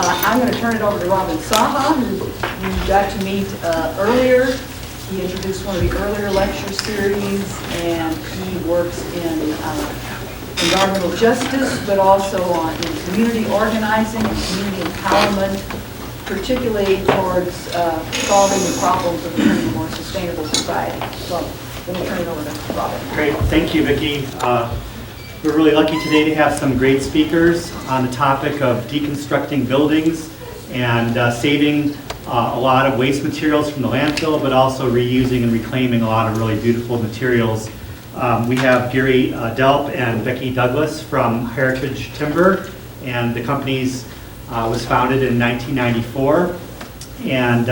I'm going to turn it over to Robin Saha, who you got to meet earlier. He introduced one of the earlier lecture series, and he works in environmental justice, but also in community organizing and community empowerment, particularly towards solving the problems of becoming a more sustainable society. So let me turn it over to Robin. Great, thank you, Vicki. We're really lucky today to have some great speakers on the topic of deconstructing buildings and saving a lot of waste materials from the landfill, but also reusing and reclaiming a lot of really beautiful materials. We have Gary Delp and Becky Douglas from Heritage Timber, and the company's was founded in 1994. And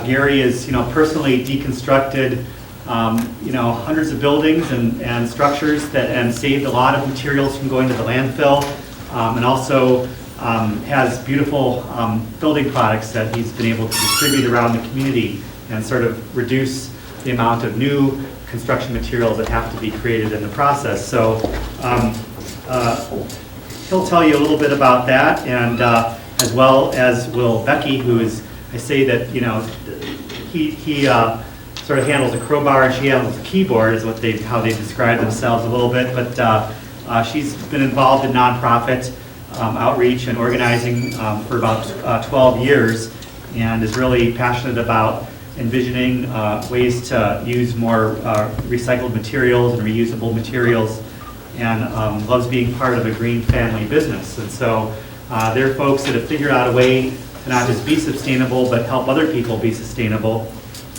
Gary is, personally deconstructed hundreds of buildings and structures and saved a lot of materials from going to the landfill, and also has beautiful building products that he's been able to distribute around the community and sort of reduce the amount of new construction materials that have to be created in the process. So he'll tell you a little bit about that, and as well as will Becky, who is, I say that, he sort of handles a crowbar and she handles a keyboard, is how they describe themselves a little bit. But she's been involved in nonprofit outreach and organizing for about 12 years, and is really passionate about envisioning ways to use more recycled materials and reusable materials, and loves being part of a green family business. And so they're folks that have figured out a way to not just be sustainable, but help other people be sustainable.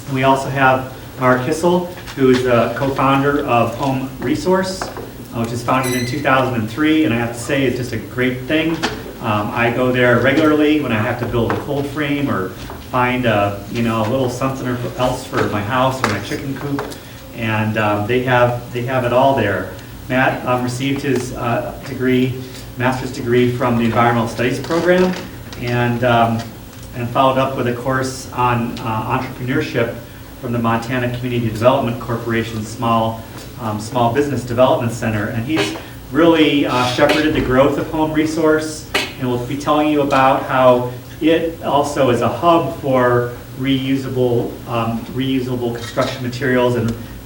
And we also have Mark Kissel, who is the co-founder of Home Resource, which was founded in 2003, and I have to say it's just a great thing. I go there regularly when I have to build a cold frame or find a little something else for my house or my chicken coop, and they have it all there. Matt received his master's degree from the Environmental Studies program, and followed up with a course on entrepreneurship from the Montana Community Development Corporation's Small Business Development Center. And he's really shepherded the growth of Home Resource, and we'll be telling you about how it also is a hub for reusable construction materials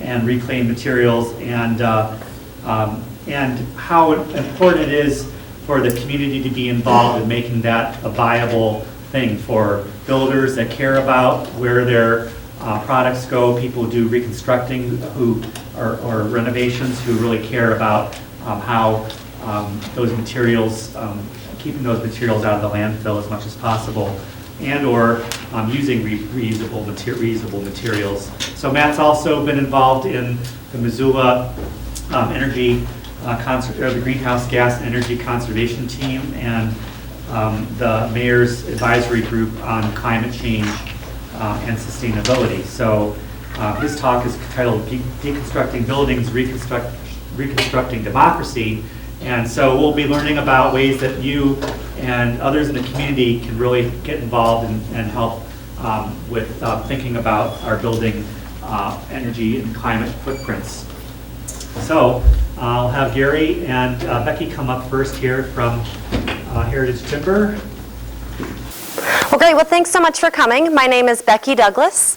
and reclaimed materials, and how important it is for the community to be involved in making that a viable thing for builders that care about where their products go, people who do reconstructing or renovations who really care about how those materials, keeping those materials out of the landfill as much as possible, and or using reusable materials. So Matt's also been involved in the Missoula the Greenhouse Gas Energy Conservation Team, and the Mayor's Advisory Group on Climate Change and Sustainability. So his talk is titled Deconstructing Buildings, Reconstructing Democracy. And so we'll be learning about ways that you and others in the community can really get involved and help with thinking about our building energy and climate footprints. So I'll have Gary and Becky come up first here from Heritage Timber. Well, great. Well, thanks so much for coming. My name is Becky Douglas,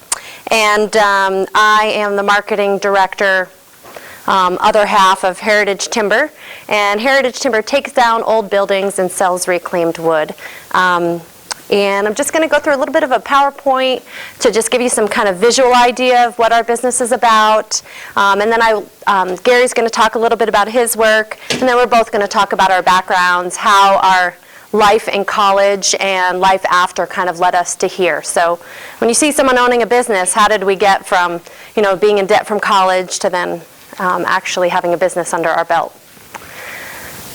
and I am the marketing director, other half of Heritage Timber. And Heritage Timber takes down old buildings and sells reclaimed wood. And I'm just going to go through a little bit of a PowerPoint to just give you some kind of visual idea of what our business is about. And then Gary's going to talk a little bit about his work, and then we're both going to talk about our backgrounds, how our life in college and life after kind of led us to here. So when you see someone owning a business, how did we get from, being in debt from college to then actually having a business under our belt?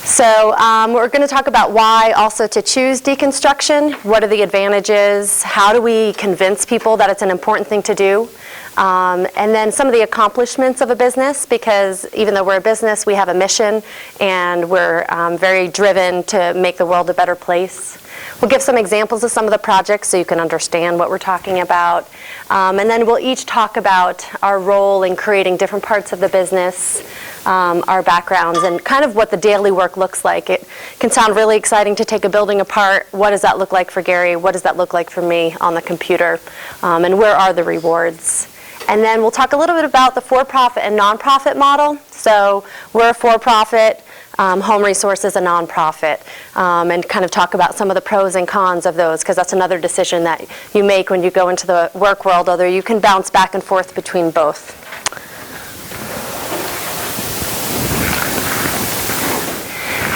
So we're going to talk about why also to choose deconstruction. What are the advantages? How do we convince people that it's an important thing to do? And then some of the accomplishments of a business, because even though we're a business, we have a mission, and we're very driven to make the world a better place. We'll give some examples of some of the projects so you can understand what we're talking about. And then we'll each talk about our role in creating different parts of the business, our backgrounds, and kind of what the daily work looks like. It can sound really exciting to take a building apart. What does that look like for Gary? What does that look like for me on the computer? And where are the rewards? And then we'll talk a little bit about the for-profit and nonprofit model. So we're a for-profit, Home Resource is a nonprofit, and kind of talk about some of the pros and cons of those, because that's another decision that you make when you go into the work world, although you can bounce back and forth between both.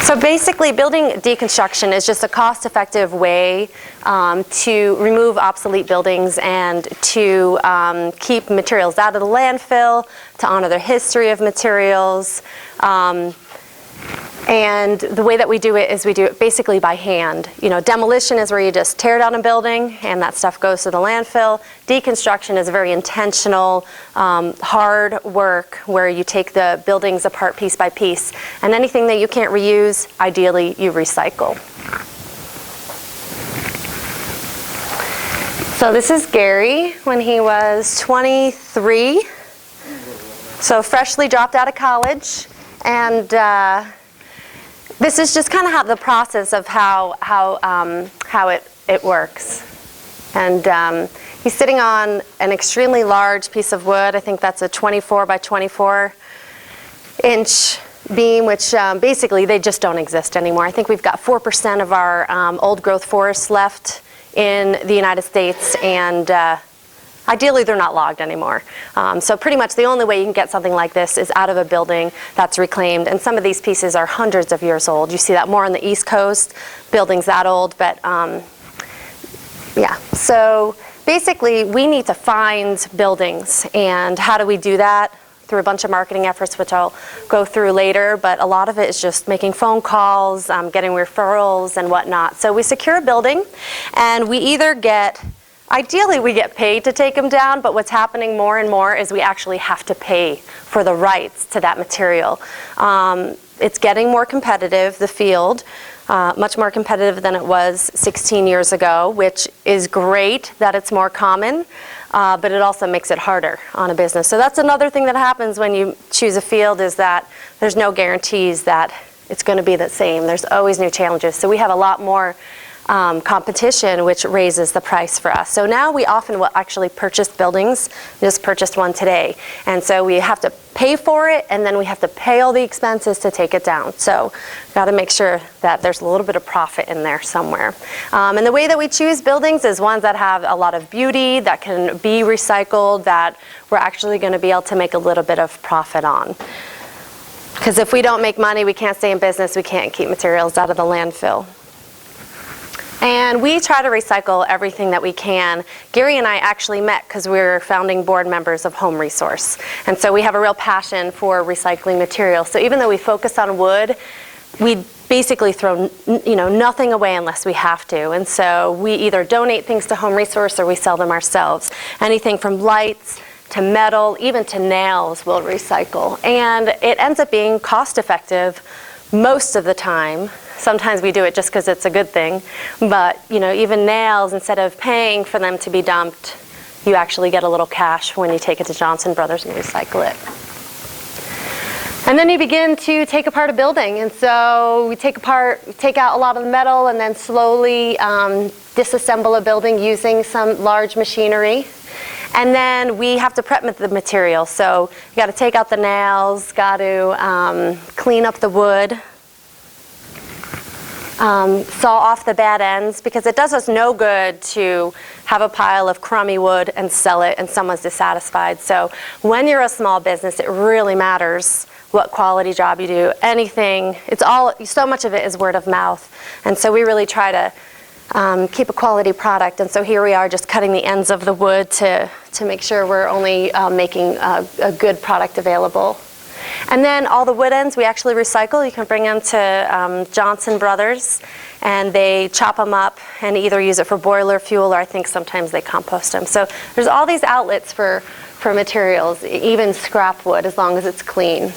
So basically, building deconstruction is just a cost-effective way to remove obsolete buildings and to keep materials out of the landfill, to honor the history of materials. And the way that we do it is we do it basically by hand. You know, demolition is where you just tear down a building and that stuff goes to the landfill. Deconstruction is very intentional, hard work where you take the buildings apart piece by piece. And anything that you can't reuse, ideally you recycle. So this is Gary when he was 23. So freshly dropped out of college. And this is just kind of how the process of how it works. And he's sitting on an extremely large piece of wood. I think that's a 24 by 24 inch beam, which basically they just don't exist anymore. I think we've got 4% of our old growth forests left in the United States, and ideally, they're not logged anymore. So pretty much the only way you can get something like this is out of a building that's reclaimed. And some of these pieces are hundreds of years old. You see that more on the East Coast, buildings that old. But yeah, so basically we need to find buildings. And how do we do that? Through a bunch of marketing efforts, which I'll go through later. But a lot of it is just making phone calls, getting referrals and whatnot. So we secure a building, and we either get ideally, we get paid to take them down, but what's happening more and more is we actually have to pay for the rights to that material. It's getting more competitive, the field, much more competitive than it was 16 years ago, which is great that it's more common, but it also makes it harder on a business. So that's another thing that happens when you choose a field, is that there's no guarantees that it's going to be the same. There's always new challenges. So we have a lot more competition, which raises the price for us. So now we often will actually purchase buildings. We just purchased one today. And so we have to pay for it, and then we have to pay all the expenses to take it down. So got to make sure that there's a little bit of profit in there somewhere. And the way that we choose buildings is ones that have a lot of beauty, that can be recycled, that we're actually going to be able to make a little bit of profit on. Because if we don't make money, we can't stay in business, we can't keep materials out of the landfill. And we try to recycle everything that we can. Gary and I actually met because we're founding board members of Home Resource. And so we have a real passion for recycling materials. So even though we focus on wood, we basically throw nothing away unless we have to. And so we either donate things to Home Resource or we sell them ourselves. Anything from lights to metal, even to nails, we'll recycle. And it ends up being cost effective most of the time. Sometimes we do it just because it's a good thing, but even nails, instead of paying for them to be dumped, you actually get a little cash when you take it to Johnson Brothers and recycle it. And then you begin to take apart a building, and so we take out a lot of the metal, and then slowly disassemble a building using some large machinery. And then we have to prep the material, so you got to take out the nails, got to clean up the wood. Saw off the bad ends, because it does us no good to have a pile of crummy wood and sell it and someone's dissatisfied. So when you're a small business, it really matters what quality job you do. Anything, so much of it is word of mouth. And so we really try to keep a quality product. And so here we are just cutting the ends of the wood to make sure we're only making a good product available. And then all the wood ends we actually recycle. You can bring them to Johnson Brothers, and they chop them up and either use it for boiler fuel, or I think sometimes they compost them. So there's all these outlets for materials, even scrap wood, as long as it's clean.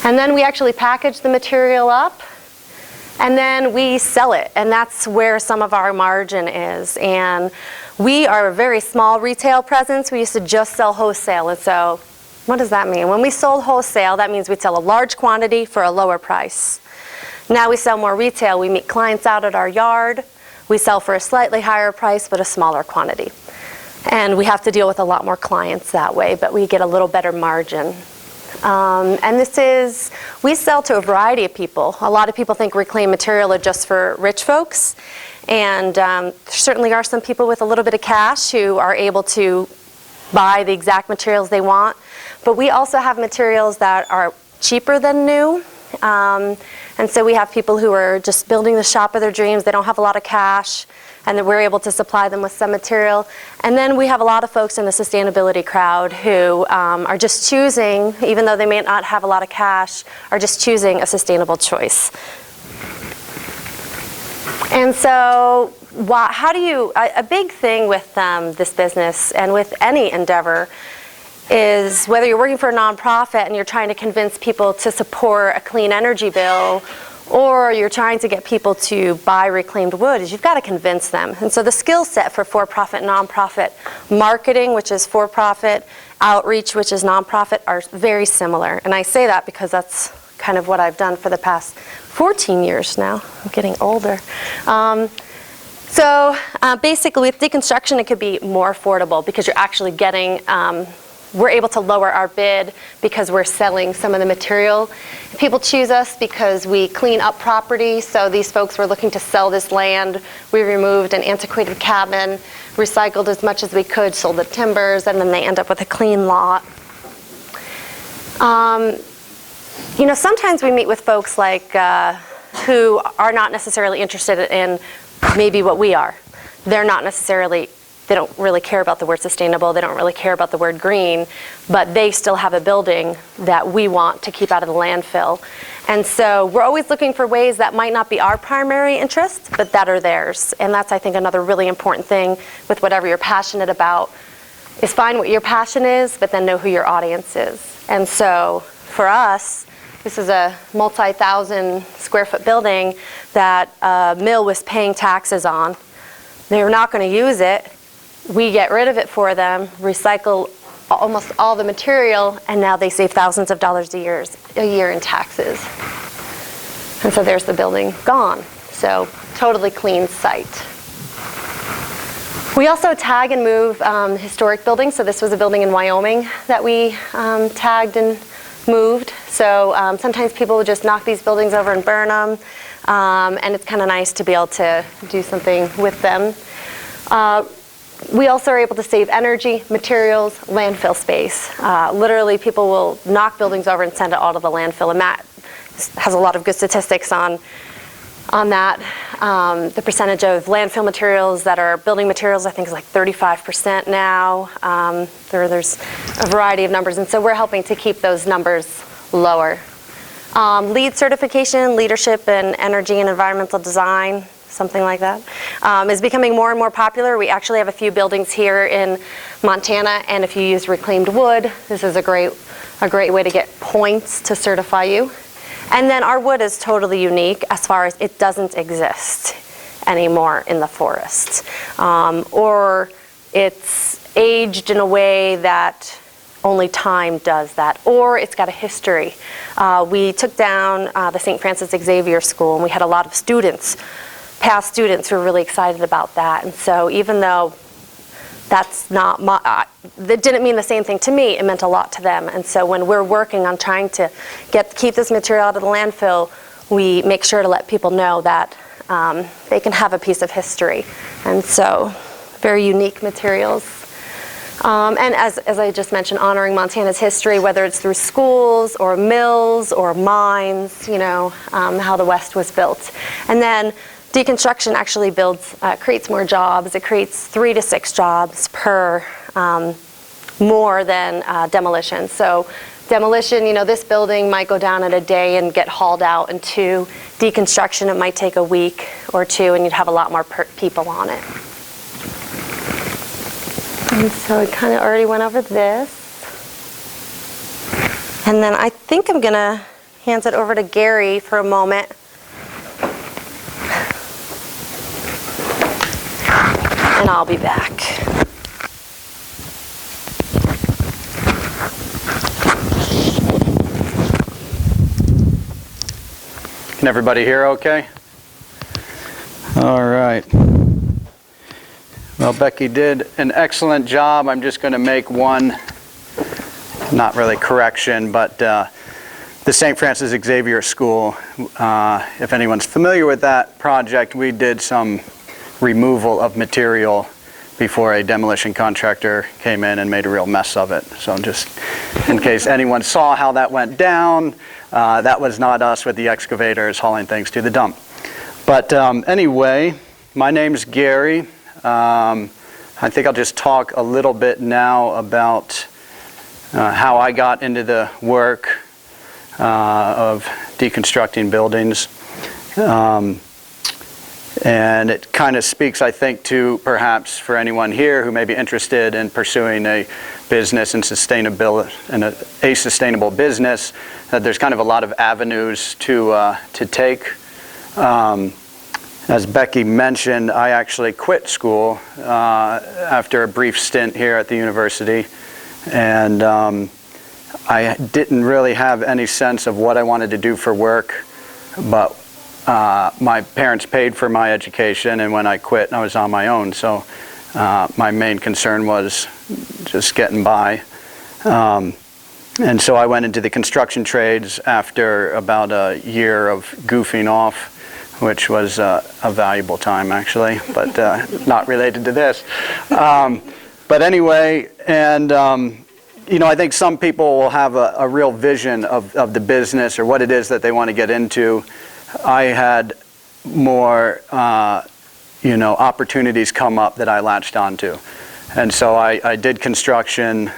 And then we actually package the material up, and then we sell it, and that's where some of our margin is. And we are a very small retail presence. We used to just sell wholesale, and so what does that mean? When we sold wholesale, that means we'd sell a large quantity for a lower price. Now we sell more retail. We meet clients out at our yard. We sell for a slightly higher price, but a smaller quantity. And we have to deal with a lot more clients that way, but we get a little better margin. And we sell to a variety of people. A lot of people think reclaimed material are just for rich folks. And there certainly are some people with a little bit of cash who are able to buy the exact materials they want. But we also have materials that are cheaper than new. And so we have people who are just building the shop of their dreams. They don't have a lot of cash, and then we're able to supply them with some material. And then we have a lot of folks in the sustainability crowd who are just choosing, even though they may not have a lot of cash, are just choosing a sustainable choice. And so a big thing with this business and with any endeavor is whether you're working for a nonprofit and you're trying to convince people to support a clean energy bill, or you're trying to get people to buy reclaimed wood, is you've got to convince them. And so the skill set for for-profit, nonprofit marketing, which is for-profit, outreach, which is nonprofit, are very similar. And I say that because that's kind of what I've done for the past 14 years now. I'm getting older. Basically with deconstruction, it could be more affordable because you're actually getting we're able to lower our bid because we're selling some of the material. People choose us because we clean up property. So these folks were looking to sell this land. We removed an antiquated cabin, recycled as much as we could, sold the timbers, and then they end up with a clean lot. Sometimes we meet with folks like who are not necessarily interested in maybe what we are. They don't really care about the word sustainable, they don't really care about the word green, but they still have a building that we want to keep out of the landfill. And so we're always looking for ways that might not be our primary interest, but that are theirs. And that's, I think, another really important thing with whatever you're passionate about, is find what your passion is, but then know who your audience is. And so for us, this is a multi-thousand square foot building that a mill was paying taxes on. They're not going to use it. We get rid of it for them, recycle almost all the material, and now they save thousands of dollars a year in taxes. And so there's the building gone. So totally clean site. We also tag and move historic buildings. So this was a building in Wyoming that we tagged and moved. So sometimes people would just knock these buildings over and burn them. And it's kind of nice to be able to do something with them. We also are able to save energy, materials, landfill space. Literally, people will knock buildings over and send it all to the landfill. And Matt has a lot of good statistics on that. The percentage of landfill materials that are building materials, I think, is like 35% now. There's a variety of numbers, and so we're helping to keep those numbers lower. LEED certification, leadership in energy and environmental design, something like that, is becoming more and more popular. We actually have a few buildings here in Montana, and if you use reclaimed wood, this is a great way to get points to certify you. And then our wood is totally unique as far as it doesn't exist anymore in the forest, or it's aged in a way that only time does that, or it's got a history. We took down the St. Francis Xavier School, and we had a lot of students, past students, who were really excited about that. And so even though that's not that didn't mean the same thing to me, it meant a lot to them. And so when we're working on trying to keep this material out of the landfill, we make sure to let people know that they can have a piece of history. And so very unique materials. And as I just mentioned, honoring Montana's history, whether it's through schools or mills or mines, how the West was built. And then deconstruction actually creates more jobs. It creates 3 to 6 jobs per more than demolition. So demolition, you know, this building might go down in a day and get hauled out, and deconstruction, it might take a week or two, and you'd have a lot more people on it. And so we kind of already went over this. And then I think I'm going to hand it over to Gary for a moment. And I'll be back. Can everybody hear okay? All right. Well, Becky did an excellent job. I'm just going to make one, not really correction, but the St. Francis Xavier School, if anyone's familiar with that project, we did some removal of material before a demolition contractor came in and made a real mess of it. So just in case anyone saw how that went down, that was not us with the excavators hauling things to the dump. But anyway, my name's Gary. I think I'll just talk a little bit now about how I got into the work of deconstructing buildings. And it kind of speaks, I think, to perhaps for anyone here who may be interested in pursuing a business and sustainability and a sustainable business, that there's kind of a lot of avenues to take. As Becky mentioned, I actually quit school after a brief stint here at the university, and I didn't really have any sense of what I wanted to do for work, but my parents paid for my education, and when I quit, I was on my own. So my main concern was just getting by. And so I went into the construction trades after about a year of goofing off, which was a valuable time, actually, but not related to this. But anyway, and you know, I think some people will have a real vision of the business or what it is that they want to get into. I had more, you know, opportunities come up that I latched onto. And so I did construction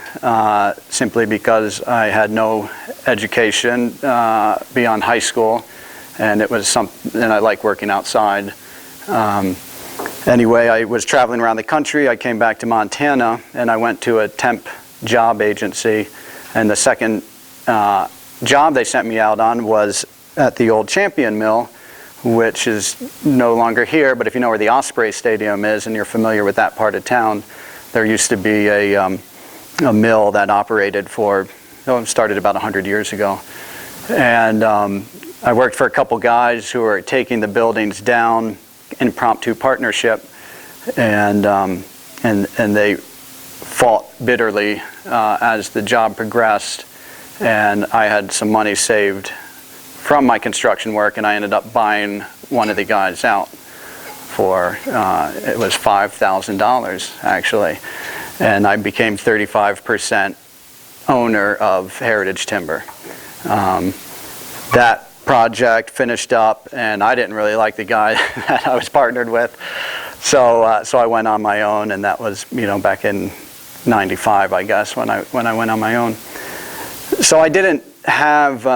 simply because I had no education beyond high school, and it was something, and I like working outside. Anyway, I was traveling around the country. I came back to Montana, and I went to a temp job agency, and the second job they sent me out on was at the old Champion Mill, which is no longer here, but if you know where the Osprey Stadium is and you're familiar with that part of town, there used to be a mill that operated for, started about 100 years ago. And I worked for a couple guys who were taking the buildings down, impromptu partnership, and they fought bitterly as the job progressed, and I had some money saved from my construction work, and I ended up buying one of the guys out for, it was $5,000 actually, and I became 35% owner of Heritage Timber. That project finished up, and I didn't really like the guy that I was partnered with, so I went on my own, and that was, you know, back in '95, I guess, when I went on my own. So I didn't have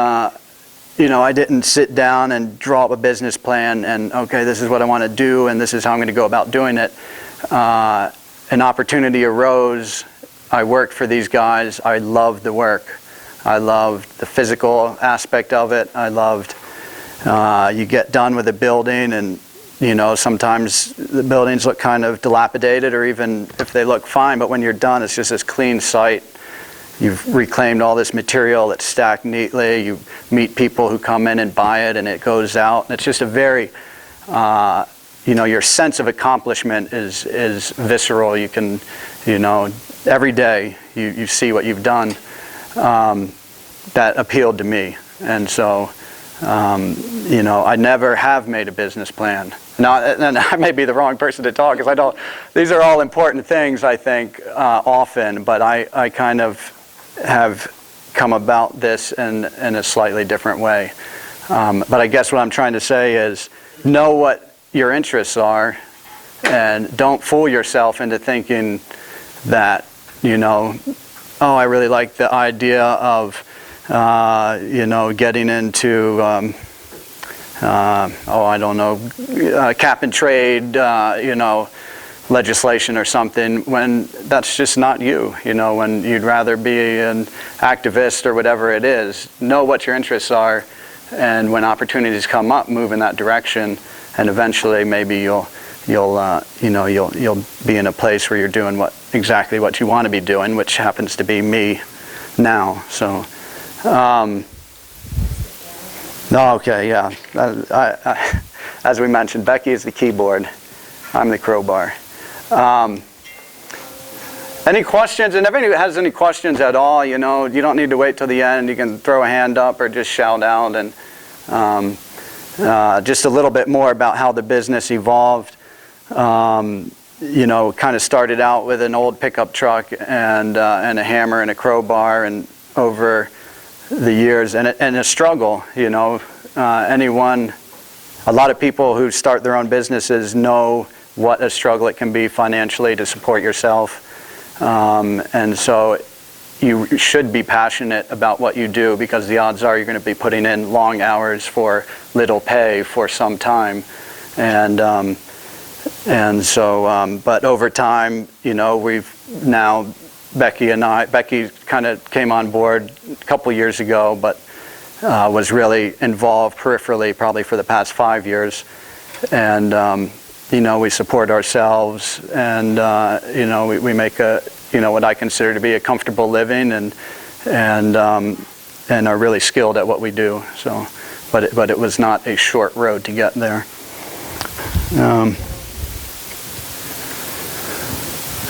you know, I didn't sit down and draw up a business plan and, okay, this is what I want to do and this is how I'm going to go about doing it. An opportunity arose. I worked for these guys. I loved the work. I loved the physical aspect of it. I loved, you get done with a building, and, you know, sometimes the buildings look kind of dilapidated, or even if they look fine, but when you're done, it's just this clean site. You've reclaimed all this material that's stacked neatly. You meet people who come in and buy it, and it goes out. And it's just a very, you know, your sense of accomplishment is visceral. You can, you know, every day you see what you've done. That appealed to me. And so, you know, I never have made a business plan. Now, and I may be the wrong person to talk, because I don't, these are all important things, I think, often, but I kind of have come about this in a slightly different way. But I guess what I'm trying to say is, know what your interests are, and don't fool yourself into thinking that, you know, oh, I really like the idea of getting into, I don't know, cap and trade, legislation or something, when that's just not you, when you'd rather be an activist or whatever it is. Know what your interests are, and when opportunities come up, move in that direction, and eventually maybe you'll be in a place where you're doing exactly what you want to be doing, which happens to be me now. So, okay, yeah. As we mentioned, Becky is the keyboard. I'm the crowbar. Any questions? And if anybody has any questions at all, you don't need to wait till the end. You can throw a hand up or just shout out. And just a little bit more about how the business evolved. Kind of started out with an old pickup truck and a hammer and a crowbar, and over the years, and a struggle. A lot of people who start their own businesses know what a struggle it can be financially to support yourself. And so you should be passionate about what you do, because the odds are you're going to be putting in long hours for little pay for some time. But over time, we've now, Becky kind of came on board a couple years ago, but was really involved peripherally probably for the past 5 years. And we support ourselves, and we make what I consider to be a comfortable living, and are really skilled at what we do. So, but it was not a short road to get there.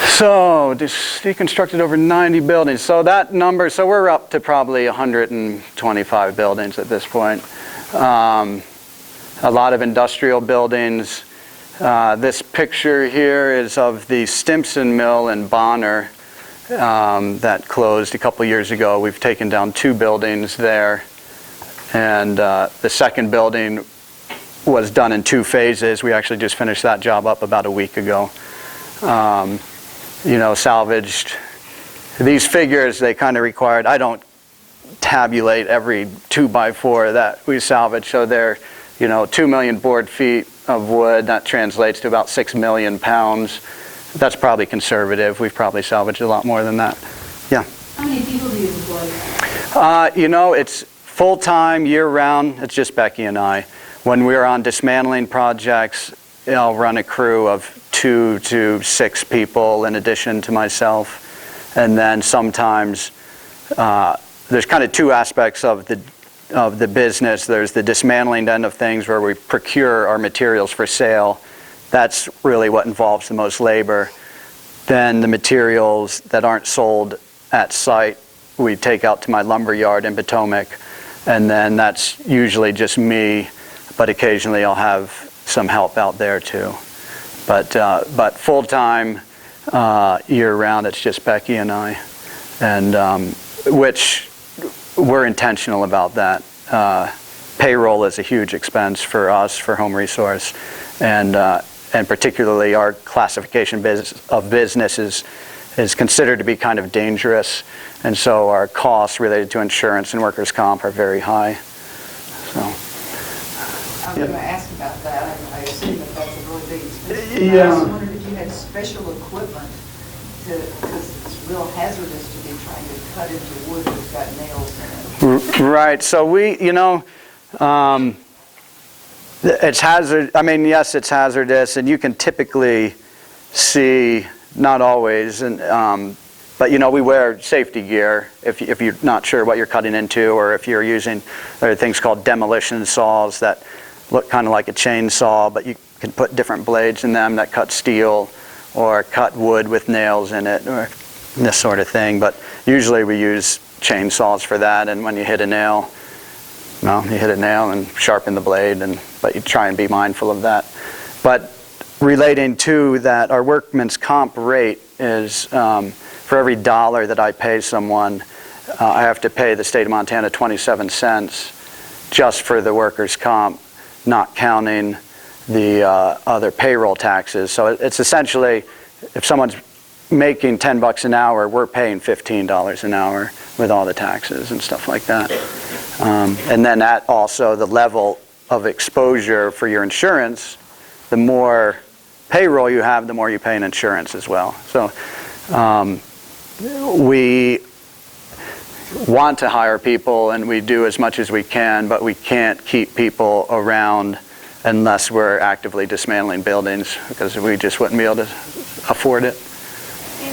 So, deconstructed over 90 buildings. So that number, so we're up to probably 125 buildings at this point. A lot of industrial buildings. This picture here is of the Stimson Mill in Bonner that closed a couple years ago. We've taken down 2 buildings there, and the second building was done in 2 phases. We actually just finished that job up about a week ago. Salvaged. These figures, they kind of required, I don't tabulate every 2x4 that we salvaged, so they're 2 million board feet of wood. That translates to about 6 million pounds. That's probably conservative. We've probably salvaged a lot more than that. Yeah? How many people do you employ? It's full-time, year-round. It's just Becky and I. When we're on dismantling projects, I'll run a crew of 2 to 6 people in addition to myself. And then sometimes there's kind of 2 aspects of the business. There's the dismantling end of things, where we procure our materials for sale. That's really what involves the most labor. Then the materials that aren't sold at site, we take out to my lumber yard in Potomac, and then that's usually just me, but occasionally I'll have some help out there too. But full-time, year-round, it's just Becky and I, and which we're intentional about that. Payroll is a huge expense for us, for Home Resource, and particularly our classification of business is considered to be kind of dangerous, and so our costs related to insurance and workers' comp are very high. So. I was going to ask about that. I assume that that's a really big expense. Yeah. I was wondering if you had special equipment, because it's real hazardous to be trying to cut into wood that's got nails in it. Right. So it's hazard. I mean, yes, it's hazardous, and you can typically see, not always, but we wear safety gear if you're not sure what you're cutting into, or if you're using, there are things called demolition saws that look kind of like a chainsaw, but you can put different blades in them that cut steel or cut wood with nails in it, or this sort of thing. But usually we use chainsaws for that, and when you hit a nail, you hit a nail and sharpen the blade, but you try and be mindful of that. But relating to that, our workman's comp rate is, for every $1 that I pay someone, I have to pay the state of Montana 27 cents just for the workers' comp, not counting the other payroll taxes. So it's essentially, if someone's making $10 an hour, we're paying $15 an hour. with all the taxes and stuff like that. And then at also the level of exposure for your insurance, the more payroll you have, the more you pay in insurance as well. So we want to hire people, and we do as much as we can, but we can't keep people around unless we're actively dismantling buildings, because we just wouldn't be able to afford it. Do you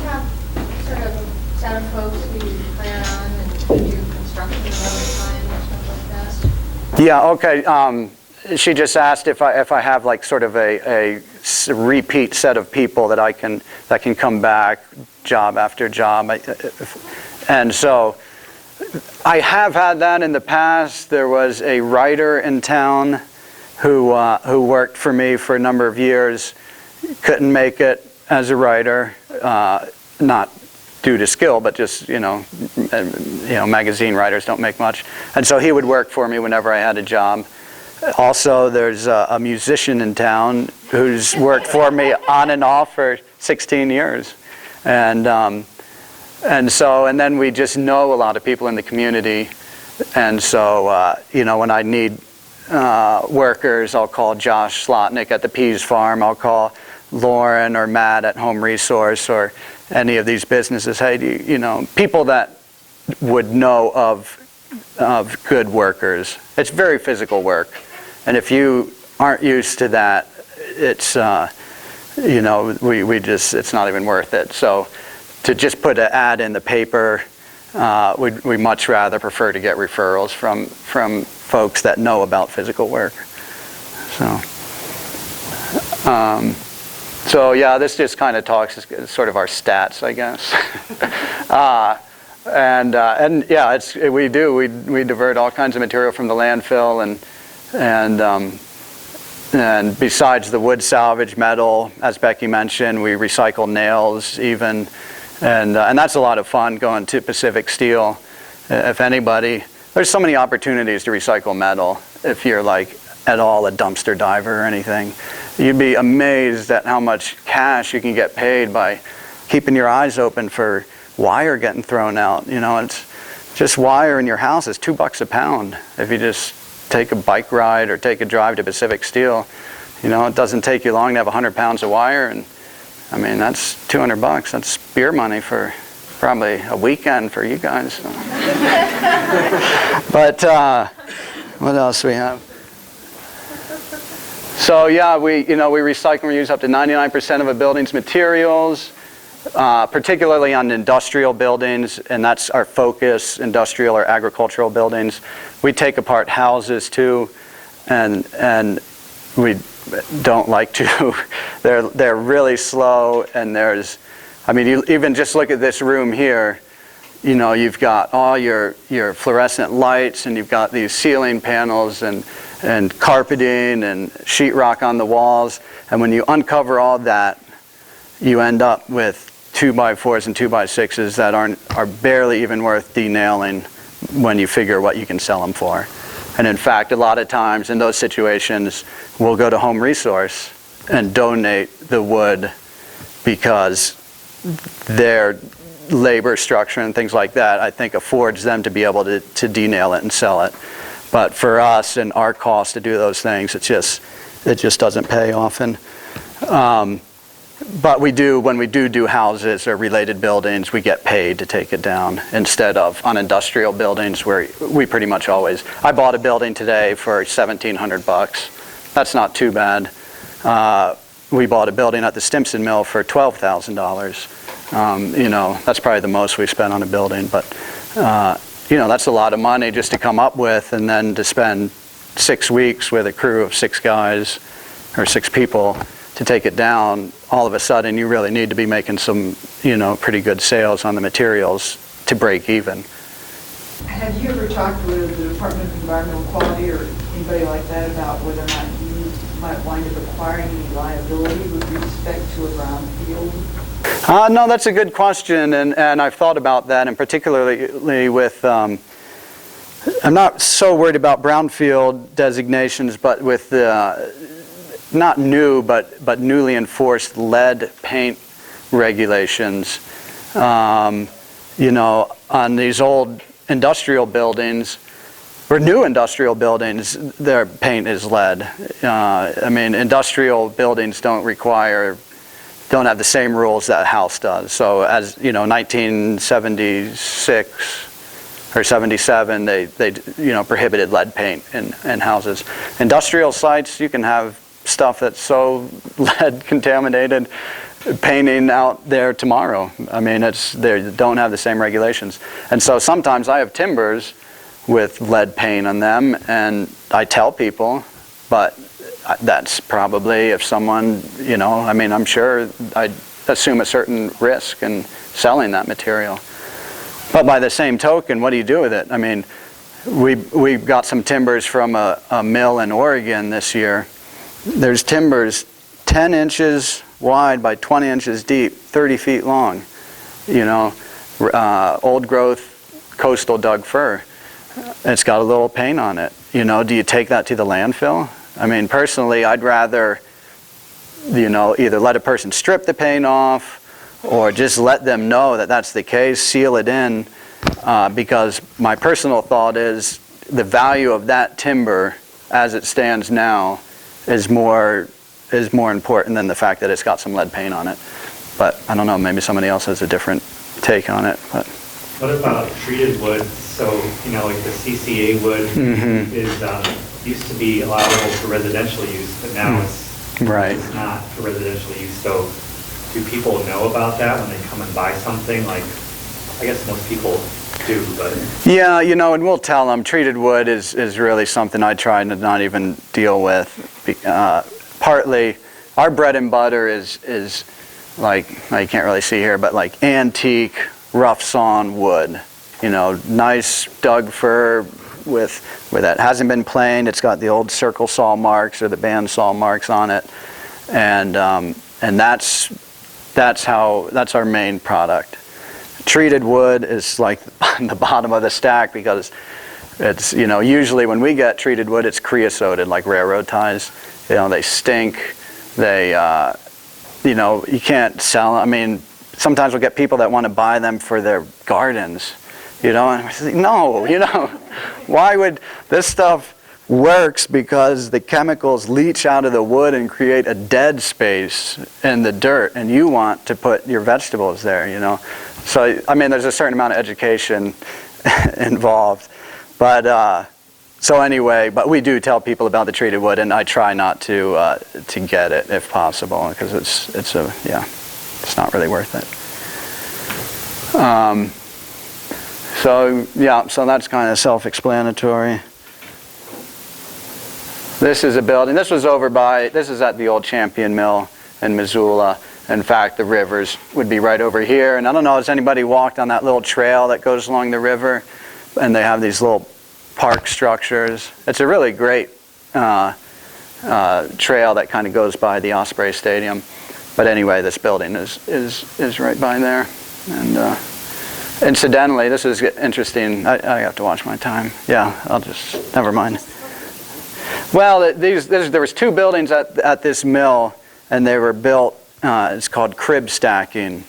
have sort of a set of folks who you plan on and do construction another time or something like that? Yeah, okay. She just asked if I have like sort of a repeat set of people that can come back job after job. And so I have had that in the past. There was a writer in town who worked for me for a number of years, couldn't make it as a writer, not due to skill, but just, magazine writers don't make much. And so he would work for me whenever I had a job. Also, there's a musician in town who's worked for me on and off for 16 years. And then we just know a lot of people in the community. And so, when I need workers, I'll call Josh Slotnick at the Peas Farm. I'll call Lauren or Matt at Home Resource or any of these businesses. Hey, people that would know of good workers. It's very physical work. And if you aren't used to that, it's, it's not even worth it. So to just put an ad in the paper, we much rather prefer to get referrals from folks that know about physical work. So yeah, this just kind of talks sort of our stats, I guess. And yeah, we divert all kinds of material from the landfill, and besides the wood salvage, metal, as Becky mentioned, we recycle nails even, and that's a lot of fun going to Pacific Steel. If anybody, there's so many opportunities to recycle metal. If you're like at all a dumpster diver or anything, you'd be amazed at how much cash you can get paid by keeping your eyes open for wire getting thrown out. It's just wire in your house is $2 a pound. If you just take a bike ride or take a drive to Pacific Steel, it doesn't take you long to have 100 pounds of wire, and I mean that's $200. That's beer money for probably a weekend for you guys. But what else do we have? So yeah, we recycle and reuse up to 99% of a building's materials, particularly on industrial buildings, and that's our focus, industrial or agricultural buildings. We take apart houses too, and we don't like to. They're really slow, and you even just look at this room here. You've got all your fluorescent lights, and you've got these ceiling panels and carpeting and sheetrock on the walls. And when you uncover all that, you end up with 2x4s and 2x6s that are barely even worth denailing when you figure what you can sell them for. And in fact, a lot of times in those situations, we'll go to Home Resource and donate the wood because their labor structure and things like that, I think, affords them to be able to denail it and sell it. But for us and our cost to do those things, it just doesn't pay often. But when we do houses or related buildings, we get paid to take it down instead of on industrial buildings where we pretty much always. I bought a building today for $1,700. That's not too bad. We bought a building at the Stimson Mill for $12,000. That's probably the most we spent on a building, but that's a lot of money just to come up with, and then to spend 6 weeks with a crew of 6 guys or 6 people to take it down. All of a sudden, you really need to be making some, pretty good sales on the materials to break even. Have you ever talked with the Department of Environmental Quality or anybody like that about whether or not you might wind up acquiring any liability with respect to a brownfield? No, that's a good question, and I've thought about that, and particularly with, I'm not so worried about brownfield designations, but with the, not new, but newly enforced lead paint regulations. on these old industrial buildings, or new industrial buildings, their paint is lead. I mean, industrial buildings don't have the same rules that a house does. So as, 1976 or 77, they prohibited lead paint in houses. Industrial sites, you can have stuff that's so lead contaminated painting out there tomorrow. I mean, they don't have the same regulations. And so sometimes I have timbers with lead paint on them, and I tell people, but that's probably if someone, I mean, I'm sure I'd assume a certain risk in selling that material. But by the same token, what do you do with it? I mean, we got some timbers from a mill in Oregon this year. There's timbers 10 inches wide by 20 inches deep, 30 feet long, old growth coastal Doug fir. It's got a little paint on it. Do you take that to the landfill? I mean, personally, I'd rather, either let a person strip the paint off or just let them know that that's the case, seal it in, because my personal thought is the value of that timber as it stands now is more important than the fact that it's got some lead paint on it. But I don't know, maybe somebody else has a different take on it. But what about treated wood? So, like the CCA wood is used to be allowable for residential use, but now it's not for residential use. So do people know about that when they come and buy something? Like, I guess most people do, but... Yeah, and we'll tell them treated wood is really something I try to not even deal with. Partly, our bread and butter is like, you can't really see here, but like antique, rough sawn wood. Nice Doug fir where that hasn't been planed. It's got the old circle saw marks or the band saw marks on it, and that's our main product. Treated wood is like the bottom of the stack because it's usually when we get treated wood, it's creosoted like railroad ties. They stink. They you can't sell. I mean, sometimes we'll get people that want to buy them for their gardens. And I say, no, why would this stuff works because the chemicals leach out of the wood and create a dead space in the dirt, and you want to put your vegetables there, So, I mean, there's a certain amount of education involved. But, so anyway, but we do tell people about the treated wood, and I try not to get it if possible, because it's not really worth it. So that's kind of self-explanatory. This is a building. This is at the old Champion Mill in Missoula. In fact, the rivers would be right over here. And I don't know, has anybody walked on that little trail that goes along the river? And they have these little park structures. It's a really great trail that kind of goes by the Osprey Stadium. But anyway, this building is right by there. And incidentally, this is interesting. I have to watch my time. Yeah, never mind. Well, there was two buildings at this mill, and they were built, it's called crib stacking.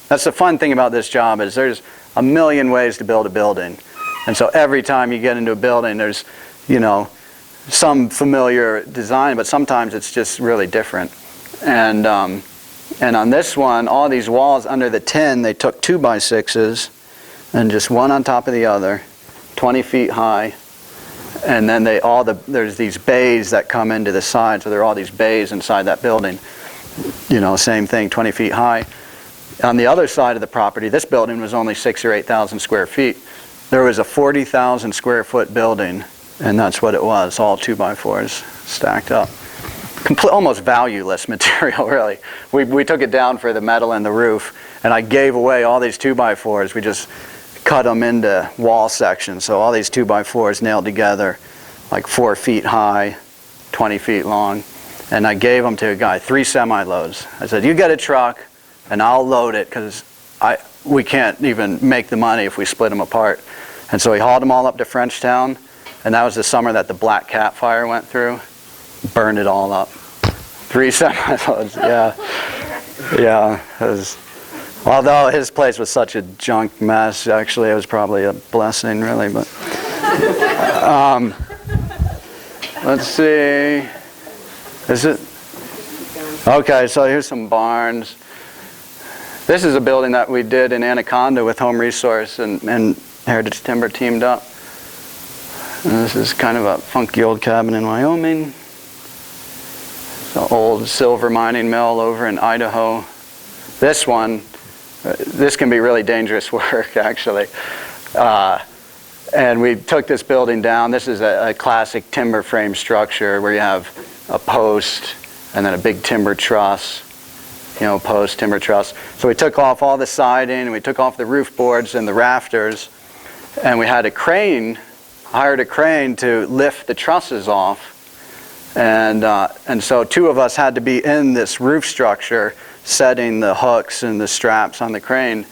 That's the fun thing about this job is there's a million ways to build a building. And so every time you get into a building, there's, some familiar design, but sometimes it's just really different. And on this one, all these walls under the tin, they took 2x6s and just one on top of the other, 20 feet high. And then there's these bays that come into the side, so there are all these bays inside that building. Same thing, 20 feet high. On the other side of the property, this building was only 6,000 or 8,000 square feet. There was a 40,000 square foot building, and that's what it was, all 2x4s stacked up. Almost valueless material, really. We took it down for the metal and the roof, and I gave away all these 2x4s. We just cut them into wall sections. So all these 2x4s nailed together, like 4 feet high, 20 feet long. And I gave them to a guy, 3 semi-loads. I said, you get a truck, and I'll load it, because we can't even make the money if we split them apart. And so he hauled them all up to Frenchtown, and that was the summer that the Black Cat fire went through. Burned it all up. 3 semi-loads, yeah. Yeah, it was Although his place was such a junk mess, actually it was probably a blessing, really. But let's see. Is it? Okay, so here's some barns. This is a building that we did in Anaconda with Home Resource and Heritage Timber teamed up. And this is kind of a funky old cabin in Wyoming. The old silver mining mill over in Idaho. This one, this can be really dangerous work, actually. And we took this building down. This is a classic timber frame structure where you have a post and then a big timber truss, post, timber truss. So we took off all the siding and we took off the roof boards and the rafters, and we had hired a crane to lift the trusses off. And so two of us had to be in this roof structure setting the hooks and the straps on the crane.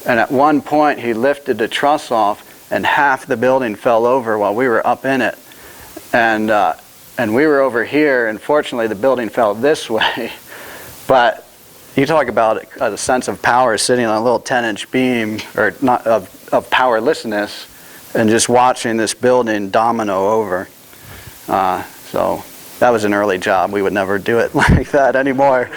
And at one point he lifted the truss off and half the building fell over while we were up in it. And we were over here, and fortunately the building fell this way. But you talk about a sense of power sitting on a little 10-inch beam, or not of powerlessness, and just watching this building domino over. So that was an early job. We would never do it like that anymore.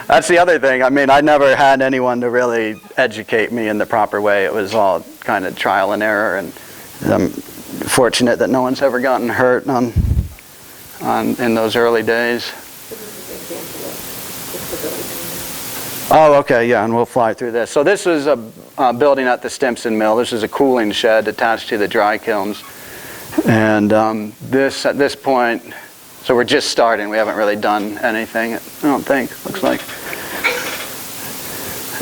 That's the other thing. I mean, I never had anyone to really educate me in the proper way. It was all kind of trial and error, and I'm fortunate that no one's ever gotten hurt in those early days. Oh, okay, yeah, and we'll fly through this. So this is a building at the Stimson Mill. This is a cooling shed attached to the dry kilns. And this, at this point, so we're just starting. We haven't really done anything, I don't think, looks like.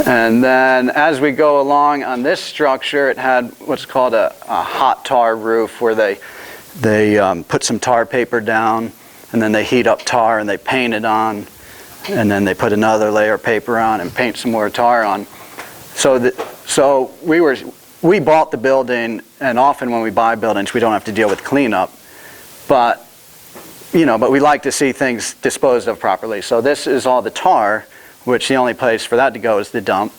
And then as we go along on this structure, it had what's called a hot tar roof, where they put some tar paper down, and then they heat up tar and they paint it on, and then they put another layer of paper on and paint some more tar on. So we bought the building, and often when we buy buildings, we don't have to deal with cleanup, but we like to see things disposed of properly. So this is all the tar, which the only place for that to go is the dump.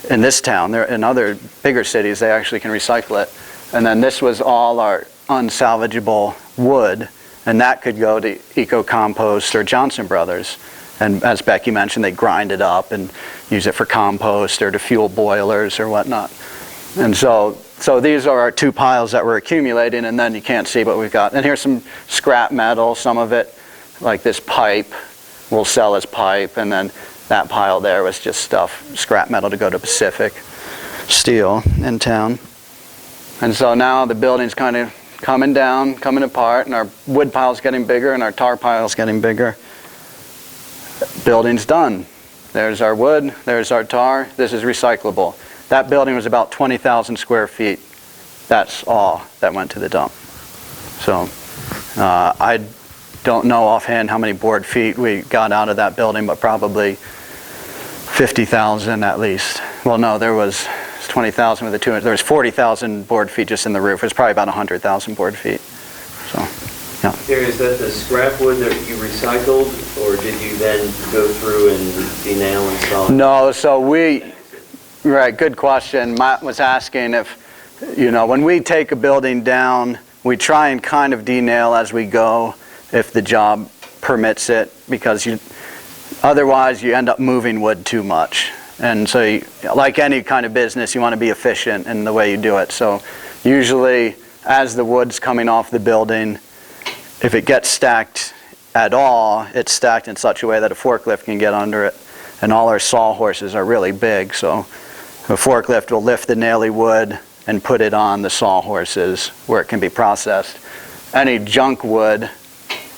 In this town, in other bigger cities, they actually can recycle it. And then this was all our unsalvageable wood, and that could go to Eco Compost or Johnson Brothers. And as Becky mentioned, they grind it up and use it for compost or to fuel boilers or whatnot. And so these are our two piles that we're accumulating, and then you can't see what we've got. And here's some scrap metal. Some of it, like this pipe, we'll sell as pipe, and then that pile there was just stuff, scrap metal to go to Pacific Steel in town. And so now the building's kind of coming down, coming apart, and our wood pile's getting bigger and our tar pile's getting bigger. Building's done. There's our wood, there's our tar, this is recyclable. That building was about 20,000 square feet. That's all that went to the dump. So I don't know offhand how many board feet we got out of that building, but probably 50,000 at least. Well, no, there was 20,000 with the 200. There was 40,000 board feet just in the roof. It was probably about 100,000 board feet. So, yeah. Gary, is that the scrap wood that you recycled, or did you then go through and denail and saw? No, so right, good question. Matt was asking if, when we take a building down, we try and kind of denail as we go if the job permits it, because otherwise you end up moving wood too much. And so like any kind of business, you want to be efficient in the way you do it. So usually as the wood's coming off the building, if it gets stacked at all, it's stacked in such a way that a forklift can get under it. And all our saw horses are really big, so a forklift will lift the naily wood and put it on the saw horses where it can be processed. Any junk wood,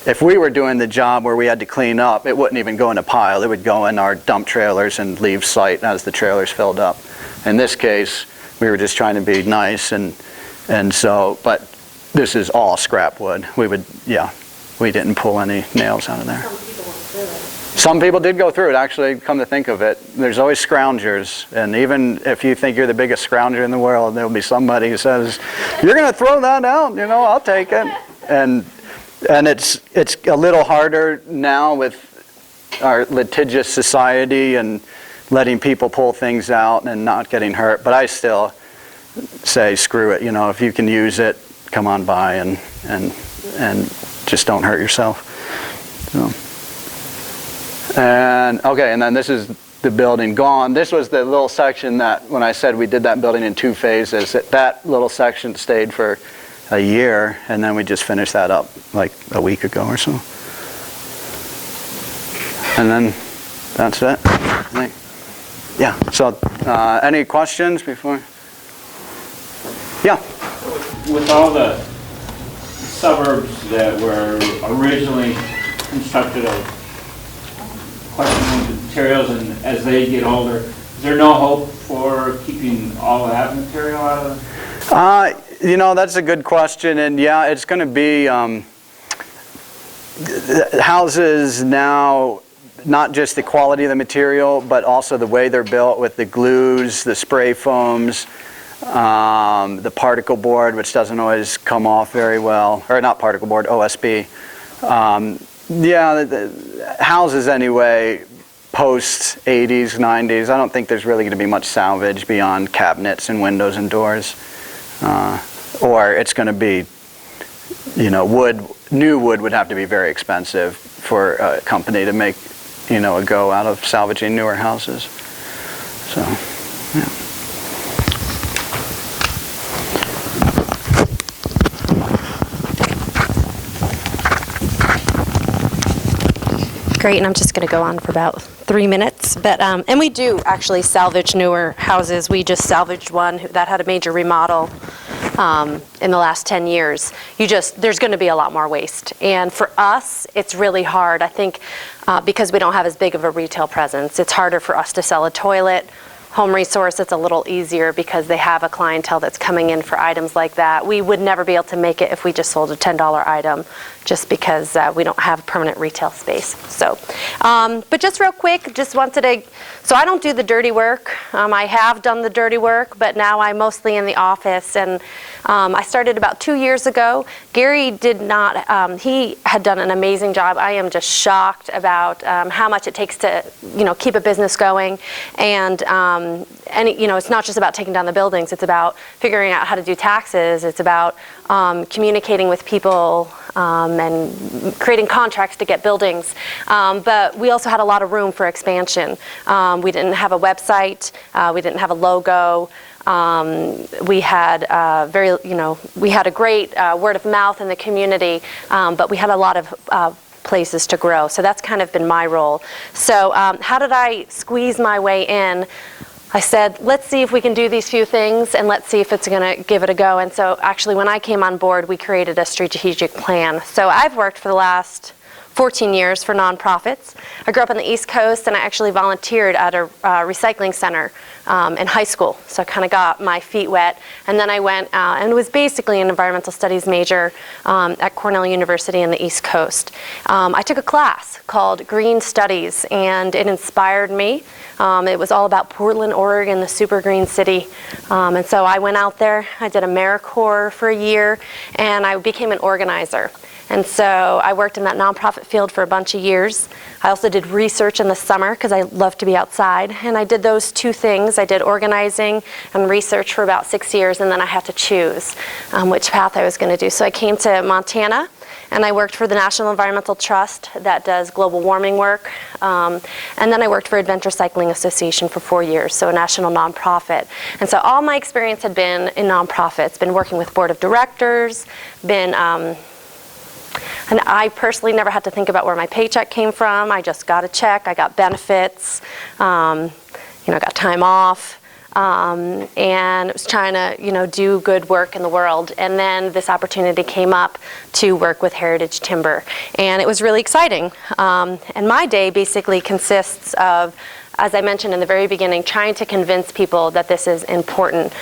if we were doing the job where we had to clean up, it wouldn't even go in a pile. It would go in our dump trailers and leave site as the trailers filled up. In this case, we were just trying to be nice, and so, but this is all scrap wood. We didn't pull any nails out of there. Some people did go through it, actually, come to think of it. There's always scroungers, and even if you think you're the biggest scrounger in the world, there'll be somebody who says, "You're going to throw that out, I'll take it." And it's a little harder now with our litigious society and letting people pull things out and not getting hurt. But I still say, screw it. If you can use it, come on by and just don't hurt yourself. And then this is the building gone. This was the little section that, when I said we did that building in 2 phases, that little section stayed for a year, and then we just finished that up like a week ago or so. And then that's it. Yeah. So, any questions before? Yeah. With all the suburbs that were originally constructed of questionable materials, and as they get older, is there no hope for keeping all of that material out of them? That's a good question, and yeah, it's going to be houses now. Not just the quality of the material, but also the way they're built with the glues, the spray foams, the particle board, which doesn't always come off very well, or not particle board, OSB. The houses anyway, post 80s, 90s, I don't think there's really going to be much salvage beyond cabinets and windows and doors. Or it's going to be, wood. New wood would have to be very expensive for a company to make a go out of salvaging newer houses. So, yeah. Great, and I'm just going to go on for about 3 minutes. But and we do actually salvage newer houses. We just salvaged one that had a major remodel in the last 10 years. There's going to be a lot more waste. And for us, it's really hard. I think because we don't have as big of a retail presence, it's harder for us to sell a toilet. Home Resource, it's a little easier because they have a clientele that's coming in for items like that. We would never be able to make it if we just sold a $10 item, just because we don't have permanent retail space. So, but just real quick, just wanted to, so I don't do the dirty work. I have done the dirty work, but now I'm mostly in the office, and I started about 2 years ago. Gary did not, he had done an amazing job. I am just shocked about how much it takes to, keep a business going, and it's not just about taking down the buildings. It's about figuring out how to do taxes. It's about communicating with people and creating contracts to get buildings. But we also had a lot of room for expansion. We didn't have a website. We didn't have a logo. We had we had a great word of mouth in the community, but we had a lot of places to grow. So that's kind of been my role. So how did I squeeze my way in? I said, let's see if we can do these few things, and let's see if it's going to give it a go. And so actually when I came on board, we created a strategic plan. So I've worked for the last 14 years for nonprofits. I grew up on the East Coast, and I actually volunteered at a recycling center in high school. So I kind of got my feet wet. And then I went and was basically an environmental studies major at Cornell University in the East Coast. I took a class called Green Studies, and it inspired me. It was all about Portland, Oregon, the super green city. And so I went out there. I did AmeriCorps for a year, and I became an organizer. And so I worked in that nonprofit field for a bunch of years. I also did research in the summer because I love to be outside. And I did those two things. I did organizing and research for about 6 years, and then I had to choose which path I was going to do. So I came to Montana, and I worked for the National Environmental Trust that does global warming work. And then I worked for Adventure Cycling Association for 4 years, so a national nonprofit. And so all my experience had been in nonprofits, been working with board of directors, and I personally never had to think about where my paycheck came from. I just got a check, I got benefits, got time off, and was trying to, do good work in the world. And then this opportunity came up to work with Heritage Timber, and it was really exciting. And my day basically consists of, as I mentioned in the very beginning, trying to convince people that this is important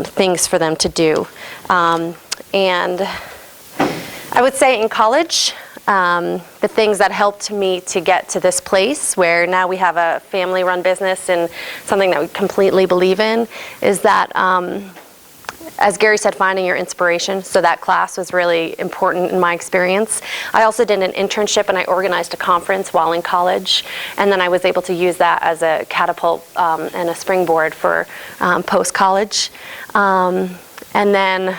things for them to do. And I would say in college, the things that helped me to get to this place where now we have a family-run business and something that we completely believe in is that as Gary said, finding your inspiration. So that class was really important in my experience. I also did an internship and I organized a conference while in college. And then I was able to use that as a catapult and a springboard for post-college. And then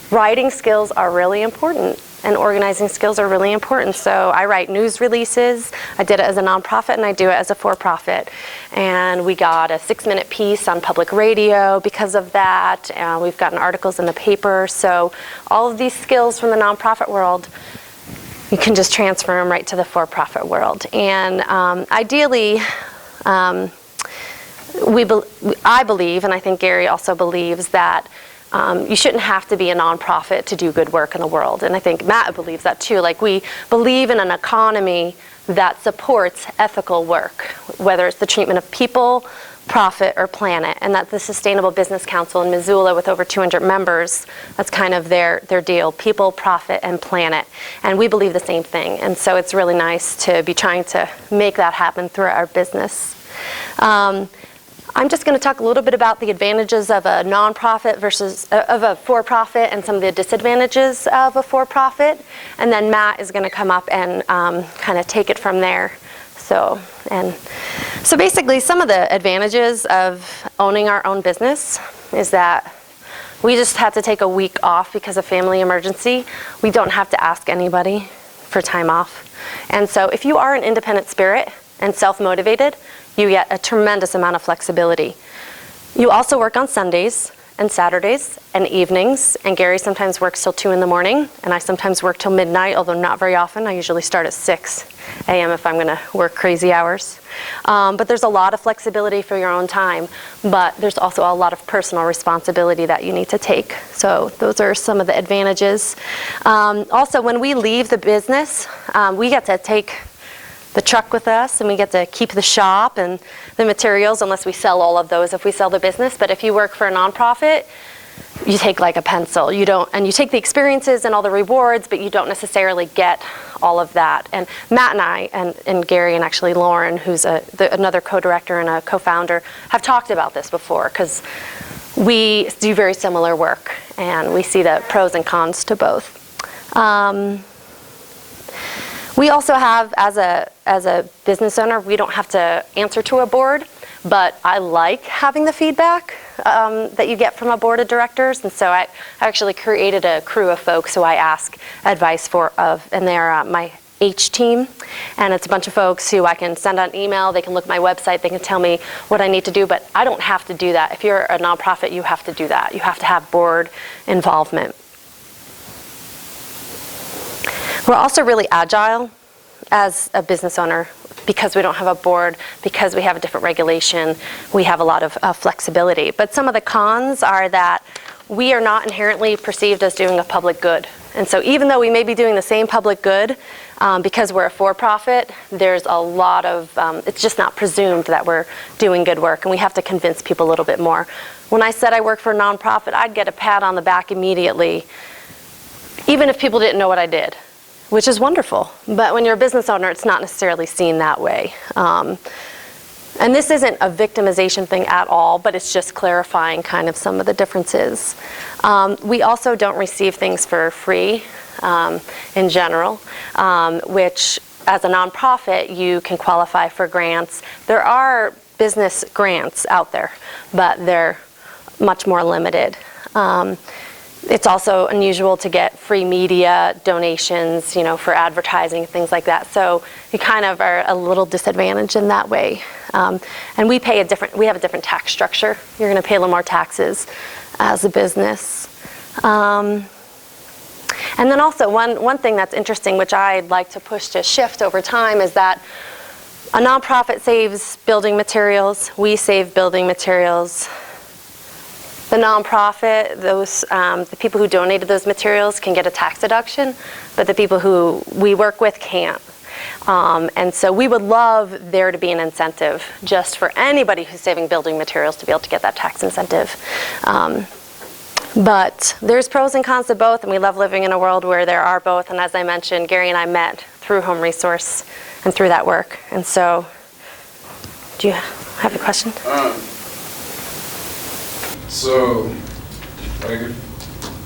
writing skills are really important. And organizing skills are really important. So I write news releases. I did it as a nonprofit and I do it as a for-profit. And we got a 6-minute piece on public radio because of that. We've gotten articles in the paper. So all of these skills from the nonprofit world, you can just transfer them right to the for-profit world. And ideally, I believe, and I think Gary also believes, that you shouldn't have to be a nonprofit to do good work in the world. And I think Matt believes that too. Like, we believe in an economy that supports ethical work, whether it's the treatment of people, profit, or planet. And that the Sustainable Business Council in Missoula, with over 200 members, that's kind of their deal: people, profit, and planet. And we believe the same thing. And so it's really nice to be trying to make that happen through our business. I'm just going to talk a little bit about the advantages of a nonprofit versus of a for-profit and some of the disadvantages of a for-profit. And then Matt is going to come up and kind of take it from there. So basically, some of the advantages of owning our own business is that we just had to take a week off because of family emergency. We don't have to ask anybody for time off. And so if you are an independent spirit and self-motivated, you get a tremendous amount of flexibility. You also work on Sundays and Saturdays and evenings, and Gary sometimes works till 2 in the morning, and I sometimes work till midnight, although not very often. I usually start at 6 a.m. if I'm going to work crazy hours. But there's a lot of flexibility for your own time, but there's also a lot of personal responsibility that you need to take. So those are some of the advantages. Also, when we leave the business, we get to take the truck with us, and we get to keep the shop and the materials, unless we sell all of those if we sell the business. But if you work for a nonprofit, you take like a pencil. And you take the experiences and all the rewards, but you don't necessarily get all of that. And Matt and I, and Gary, and actually Lauren, who's another co-director and a co-founder, have talked about this before, because we do very similar work, and we see the pros and cons to both. We also have, as a business owner, we don't have to answer to a board, but I like having the feedback that you get from a board of directors. And so I actually created a crew of folks who I ask advice and they're my H team. And it's a bunch of folks who I can send an email, they can look at my website, they can tell me what I need to do, but I don't have to do that. If you're a nonprofit, you have to do that. You have to have board involvement. We're also really agile as a business owner because we don't have a board, because we have a different regulation. We have a lot of flexibility. But some of the cons are that we are not inherently perceived as doing a public good. And so even though we may be doing the same public good, because we're a for-profit, there's a lot of, it's just not presumed that we're doing good work, and we have to convince people a little bit more. When I said I work for a nonprofit, I'd get a pat on the back immediately, even if people didn't know what I did, which is wonderful. But when you're a business owner, it's not necessarily seen that way. And this isn't a victimization thing at all, but it's just clarifying kind of some of the differences. We also don't receive things for free in general, which as a nonprofit, you can qualify for grants. There are business grants out there, but they're much more limited. It's also unusual to get free media donations, for advertising, things like that. So you kind of are a little disadvantaged in that way. And we have a different tax structure. You're going to pay a little more taxes as a business. And then also one thing that's interesting, which I'd like to push to shift over time, is that a nonprofit saves building materials. We save building materials. The nonprofit, the people who donated those materials can get a tax deduction, but the people who we work with can't. And so we would love there to be an incentive just for anybody who's saving building materials to be able to get that tax incentive. But there's pros and cons to both, and we love living in a world where there are both. And as I mentioned, Gary and I met through Home Resource and through that work. And so, do you have a question? So, like if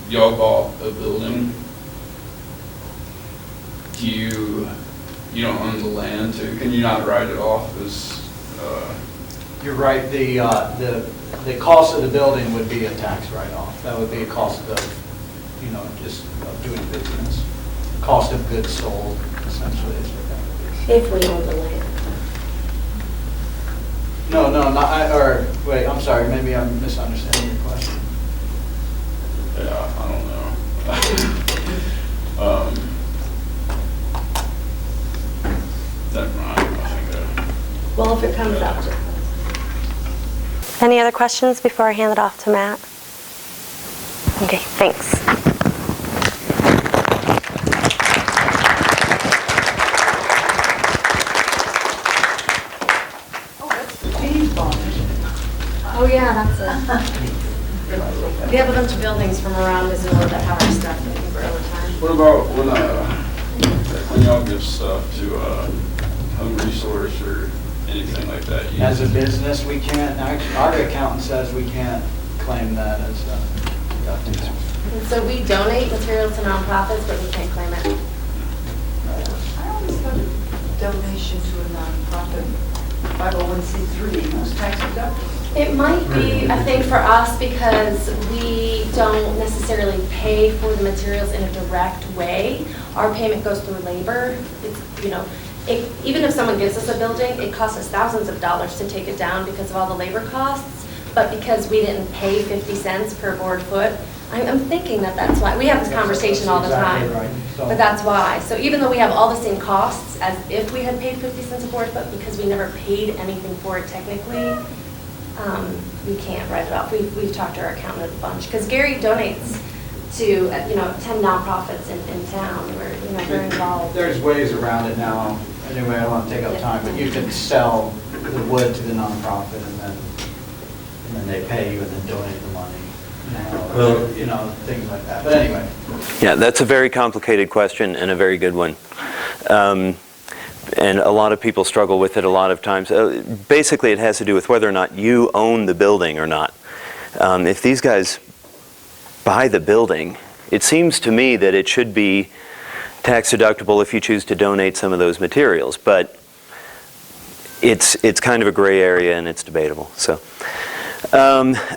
y'all bought a building, you don't own the land, so can you not write it off as, You're right, the cost of the building would be a tax write-off. That would be a cost of, just of doing business. Cost of goods sold, essentially, is what that would be. If we own the land. No, wait, I'm sorry, maybe I'm misunderstanding your question. yeah, I don't know. Never mind, I think Well, if it comes up to. Any other questions before I hand it off to Matt? Okay, thanks. Oh, that's the feed bond. Oh, yeah, that's it. We have a bunch of buildings from around Missoula that have our stuff in for all the time. What about when y'all give stuff to Home Resource or anything like that? As a business, we can't, actually, our accountant says we can't claim that as deductible. And so we donate materials to nonprofits, but we can't claim it. I always thought a donation to a nonprofit 501c3 was tax deductible. It might be a thing for us because we don't necessarily pay for the materials in a direct way. Our payment goes through labor. It's, even if someone gives us a building, it costs us thousands of dollars to take it down because of all the labor costs. But because we didn't pay 50 cents per board foot, I'm thinking that's why. We have this conversation all the time. Exactly right. So- But that's why. So even though we have all the same costs as if we had paid 50 cents a board foot, because we never paid anything for it technically, we can't write it off. We've talked to our accountant a bunch, because Gary donates to, 10 nonprofits in town, where, they're involved. There's ways around it now. Anyway, I don't want to take up time, but you can sell the wood to the nonprofit and then they pay you and then donate the money. Things like that. But anyway. Yeah, that's a very complicated question and a very good one. And a lot of people struggle with it a lot of times. Basically, it has to do with whether or not you own the building or not. If these guys buy the building, it seems to me that it should be tax deductible if you choose to donate some of those materials. But it's kind of a gray area and it's debatable. So,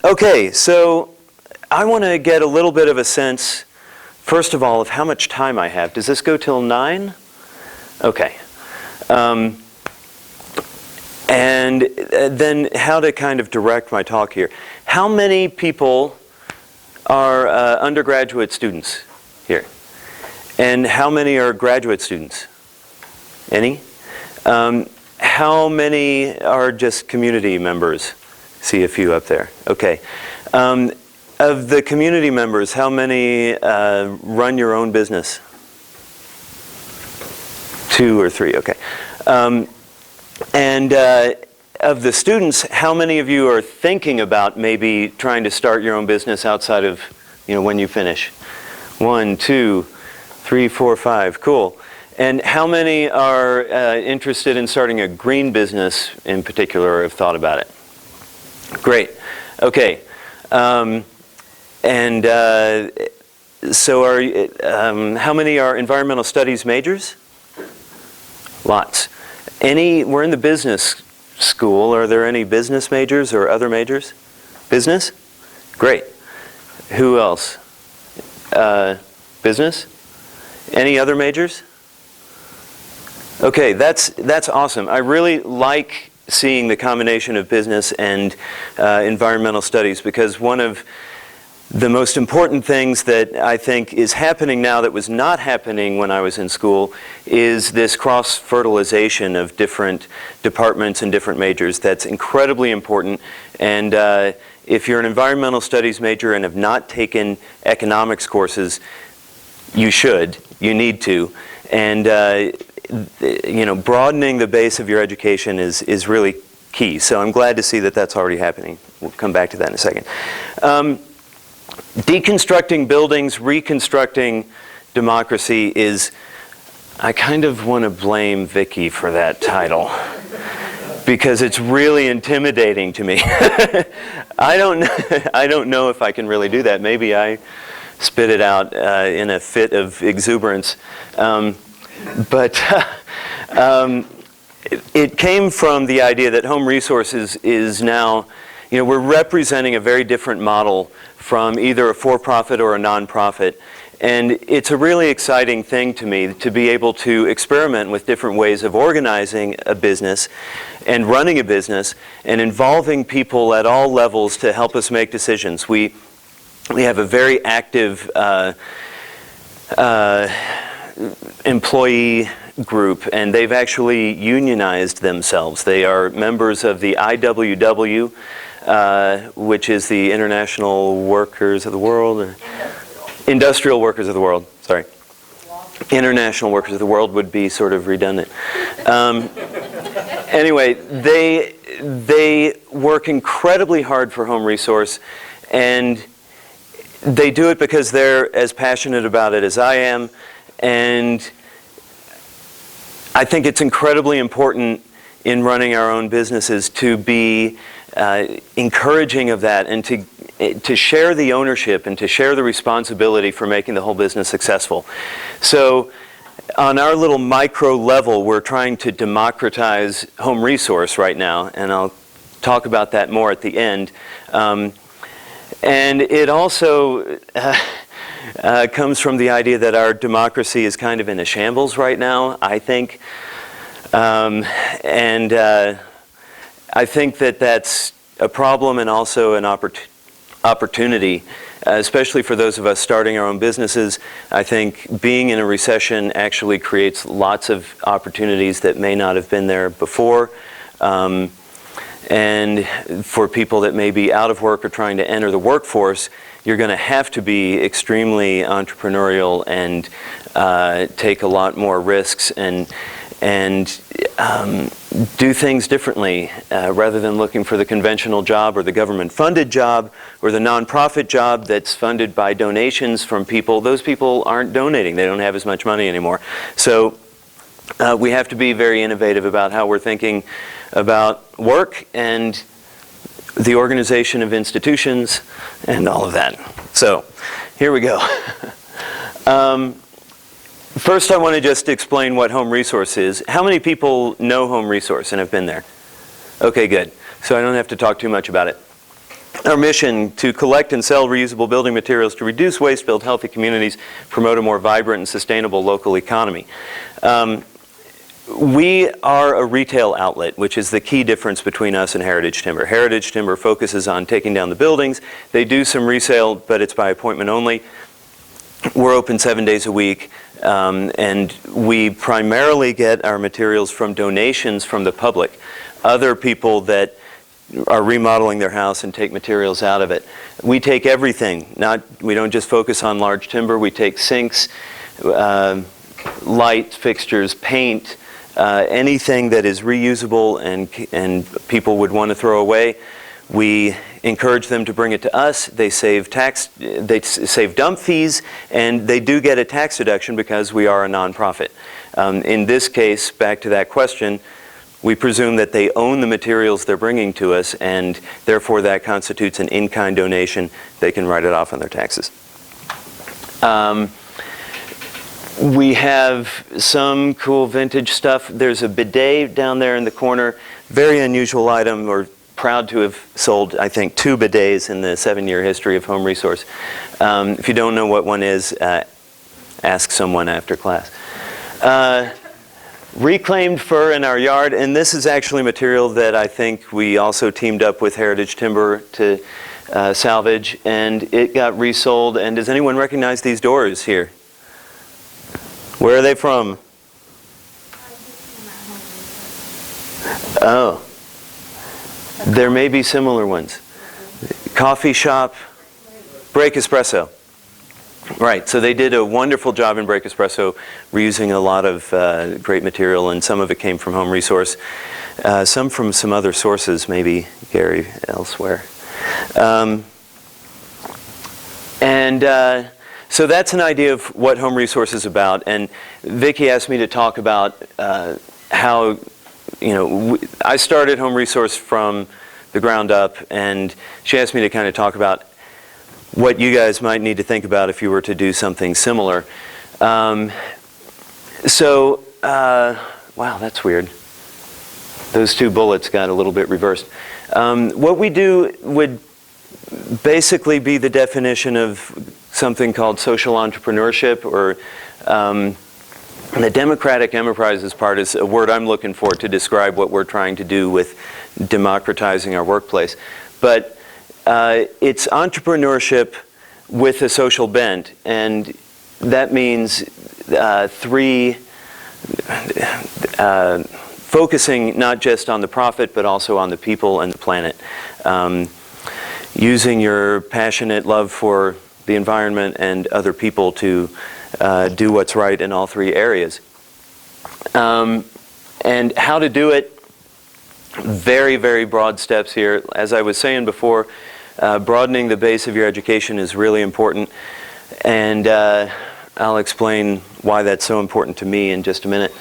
okay, so I want to get a little bit of a sense, first of all, of how much time I have. Does this go till 9? Okay. And then how to kind of direct my talk here. How many people are undergraduate students here? And how many are graduate students? Any? How many are just community members? See a few up there. Okay. Of the community members, how many run your own business? 2 or 3, okay. And of the students, how many of you are thinking about maybe trying to start your own business outside of, when you finish? 1, 2, 3, 4, 5, cool. And how many are interested in starting a green business in particular or have thought about it? Great, okay. So how many are environmental studies majors? Lots. We're in the business school. Are there any business majors or other majors? Business? Great. Who else? Business? Any other majors? Okay, that's awesome. I really like seeing the combination of business and environmental studies, because one of the most important things that I think is happening now that was not happening when I was in school is this cross-fertilization of different departments and different majors. That's incredibly important. And if you're an environmental studies major and have not taken economics courses, you should. You need to. And broadening the base of your education is really key. So I'm glad to see that that's already happening. We'll come back to that in a second. Deconstructing buildings, reconstructing democracy is, I kind of want to blame Vicki for that title. because it's really intimidating to me. I don't know if I can really do that. Maybe I spit it out in a fit of exuberance. But it came from the idea that home resources is now, we're representing a very different model from either a for-profit or a non-profit. And it's a really exciting thing to me to be able to experiment with different ways of organizing a business and running a business and involving people at all levels to help us make decisions. We have a very active employee group, and they've actually unionized themselves. They are members of the IWW, which is the International Workers of the World. Industrial Workers of the World, sorry. International Workers of the World would be sort of redundant. Anyway, they work incredibly hard for Home Resource, and they do it because they're as passionate about it as I am, and I think it's incredibly important in running our own businesses to be encouraging of that and to share the ownership and to share the responsibility for making the whole business successful. So on our little micro level, we're trying to democratize Home Resource right now, and I'll talk about that more at the end. And it also comes from the idea that our democracy is kind of in a shambles right now, I think. I think that that's a problem and also an opportunity, especially for those of us starting our own businesses. I think being in a recession actually creates lots of opportunities that may not have been there before. And for people that may be out of work or trying to enter the workforce, you're going to have to be extremely entrepreneurial and take a lot more risks and do things differently rather than looking for the conventional job or the government-funded job or the nonprofit job that's funded by donations from people. Those people aren't donating. They don't have as much money anymore. So we have to be very innovative about how we're thinking about work and the organization of institutions and all of that. So here we go. First, I want to just explain what Home Resource is. How many people know Home Resource and have been there? Okay, good. So I don't have to talk too much about it. Our mission: to collect and sell reusable building materials to reduce waste, build healthy communities, promote a more vibrant and sustainable local economy. We are a retail outlet, which is the key difference between us and Heritage Timber. Heritage Timber focuses on taking down the buildings. They do some resale, but it's by appointment only. We're open 7 days a week, and we primarily get our materials from donations from the public. Other people that are remodeling their house and take materials out of it. We take everything. We don't just focus on large timber. We take sinks, light fixtures, paint, anything that is reusable and people would want to throw away. We encourage them to bring it to us. They save dump fees, and they do get a tax deduction because we are a nonprofit. In this case, back to that question, we presume that they own the materials they're bringing to us, and therefore that constitutes an in-kind donation. They can write it off on their taxes. We have some cool vintage stuff. There's a bidet down there in the corner. Very unusual item. We're proud to have sold, I think, 2 bidets in the 7-year history of Home Resource. If you don't know what one is, ask someone after class. Reclaimed fir in our yard, and this is actually material that I think we also teamed up with Heritage Timber to salvage, and it got resold. And does anyone recognize these doors here? Where are they from? Oh, there may be similar ones. Coffee shop, Break Espresso. Right, so they did a wonderful job in Break Espresso, reusing a lot of great material, and some of it came from Home Resource, some from some other sources, maybe Gary elsewhere. So that's an idea of what Home Resource is about, and Vicki asked me to talk about how I started Home Resource from the ground up, and she asked me to kind of talk about what you guys might need to think about if you were to do something similar. Wow, that's weird. Those two bullets got a little bit reversed. What we do would basically be the definition of something called social entrepreneurship, or the democratic enterprises part is a word I'm looking for to describe what we're trying to do with democratizing our workplace. But it's entrepreneurship with a social bent, and that means focusing not just on the profit, but also on the people and the planet. Using your passionate love for the environment and other people to do what's right in all three areas. And how to do it, very, very broad steps here. As I was saying before, broadening the base of your education is really important, and I'll explain why that's so important to me in just a minute.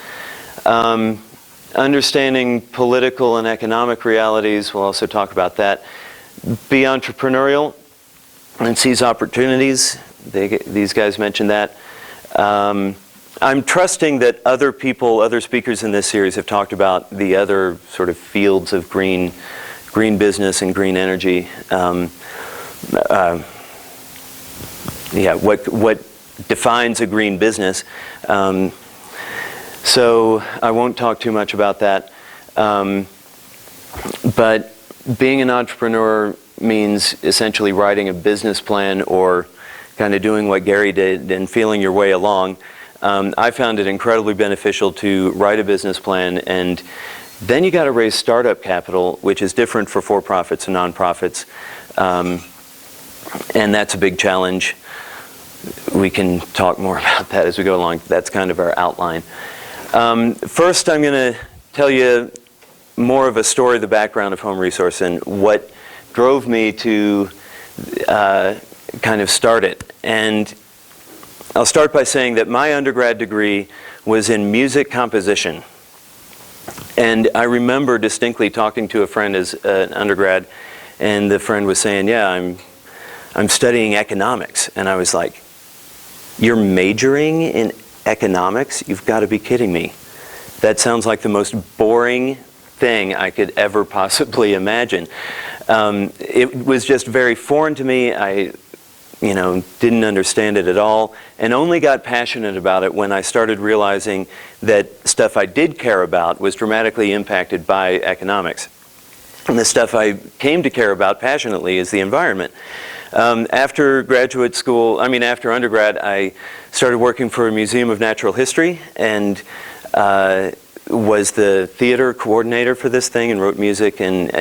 Understanding political and economic realities, we'll also talk about that. Be entrepreneurial and seize opportunities. These guys mentioned that. I'm trusting that other people, other speakers in this series have talked about the other sort of fields of green business and green energy. What defines a green business. So I won't talk too much about that. But being an entrepreneur means essentially writing a business plan, or kind of doing what Gary did and feeling your way along. I found it incredibly beneficial to write a business plan, and then you got to raise startup capital, which is different for for-profits and nonprofits, and that's a big challenge. We can talk more about that as we go along. That's kind of our outline. First, I'm going to tell you more of a story of the background of Home Resource and what drove me to kind of start it. And I'll start by saying that my undergrad degree was in music composition. And I remember distinctly talking to a friend as an undergrad, and the friend was saying, yeah, I'm studying economics. And I was like, you're majoring in economics? You've got to be kidding me. That sounds like the most boring thing I could ever possibly imagine. It was just very foreign to me. I didn't understand it at all, and only got passionate about it when I started realizing that stuff I did care about was dramatically impacted by economics. And the stuff I came to care about passionately is the environment. After undergrad, I started working for a museum of natural history, and was the theater coordinator for this thing, and wrote music and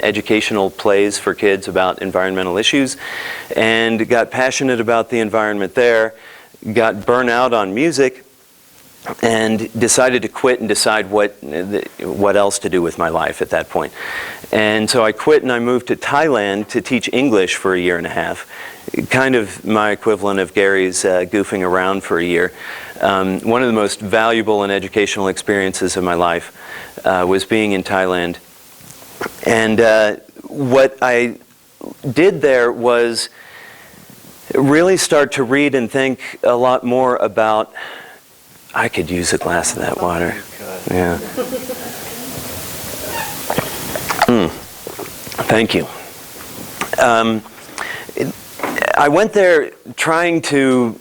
educational plays for kids about environmental issues, and got passionate about the environment there, got burnt out on music, and decided to quit and decide what else to do with my life at that point. And so I quit and I moved to Thailand to teach English for a year and a half, kind of my equivalent of Gary's goofing around for a year. One of the most valuable and educational experiences of my life was being in Thailand. And what I did there was really start to read and think a lot more about, I could use a glass of that water. Yeah. Thank you. I went there trying to,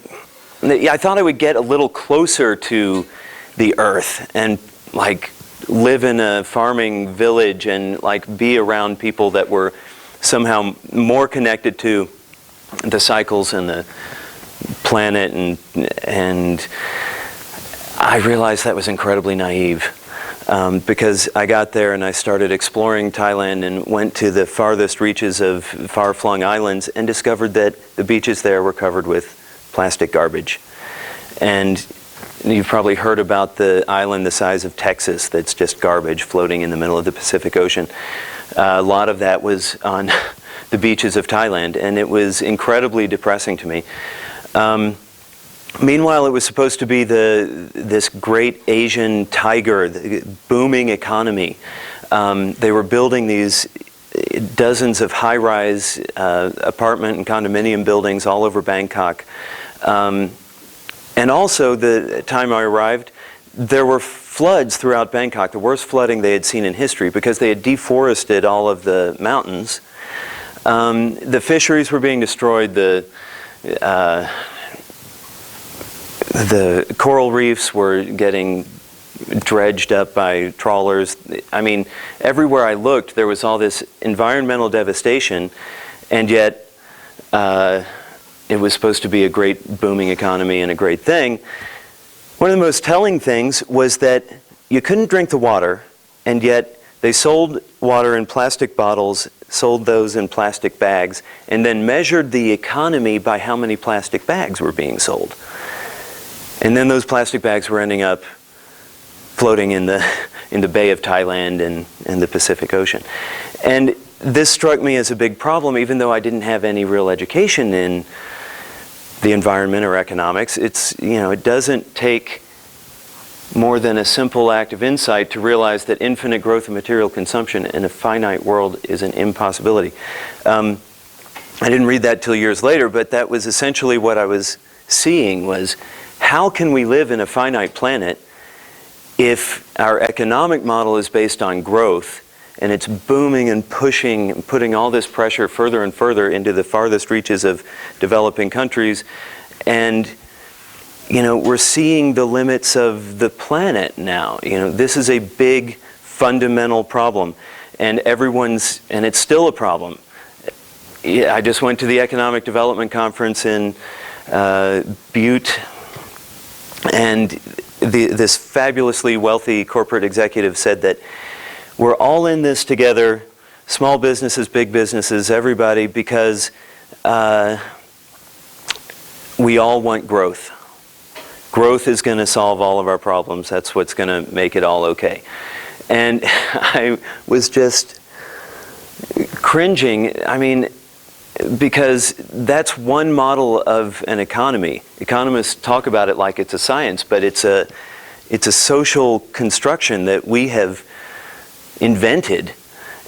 I thought I would get a little closer to the earth and like live in a farming village and like be around people that were somehow more connected to the cycles and the planet, and I realized that was incredibly naive. Because I got there and I started exploring Thailand and went to the farthest reaches of far-flung islands and discovered that the beaches there were covered with plastic garbage. And you've probably heard about the island the size of Texas that's just garbage floating in the middle of the Pacific Ocean. A lot of that was on the beaches of Thailand, and it was incredibly depressing to me. Meanwhile, it was supposed to be this great Asian tiger, the booming economy. They were building these dozens of high-rise apartment and condominium buildings all over Bangkok. And also, the time I arrived, there were floods throughout Bangkok, the worst flooding they had seen in history, because they had deforested all of the mountains. The fisheries were being destroyed, the coral reefs were getting dredged up by trawlers. I mean, everywhere I looked, there was all this environmental devastation, and yet it was supposed to be a great booming economy and a great thing. One of the most telling things was that you couldn't drink the water, and yet they sold water in plastic bottles, sold those in plastic bags, and then measured the economy by how many plastic bags were being sold. And then those plastic bags were ending up floating in the Bay of Thailand and the Pacific Ocean. And this struck me as a big problem, even though I didn't have any real education in the environment or economics. It doesn't take more than a simple act of insight to realize that infinite growth of material consumption in a finite world is an impossibility. I didn't read that till years later, but that was essentially what I was seeing was, how can we live in a finite planet if our economic model is based on growth and it's booming and pushing and putting all this pressure further and further into the farthest reaches of developing countries, and we're seeing the limits of the planet now. This is a big fundamental problem, and it's still a problem. I just went to the Economic Development Conference in Butte, and this fabulously wealthy corporate executive said that we're all in this together, small businesses, big businesses, everybody, because we all want growth. Growth is going to solve all of our problems. That's what's going to make it all okay. And I was just cringing. I mean, because that's one model of an economy. Economists talk about it like it's a science, but it's a social construction that we have invented,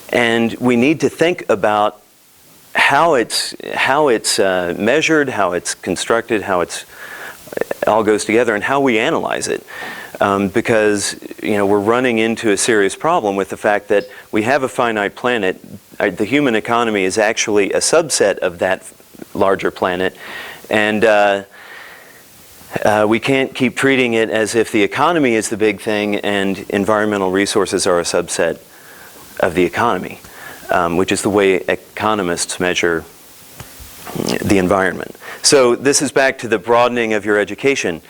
and we need to think about how it's measured, how it's constructed, how it all goes together, and how we analyze it. Because we're running into a serious problem with the fact that we have a finite planet. The human economy is actually a subset of that larger planet, and we can't keep treating it as if the economy is the big thing and environmental resources are a subset of the economy, which is the way economists measure the environment. So this is back to the broadening of your education.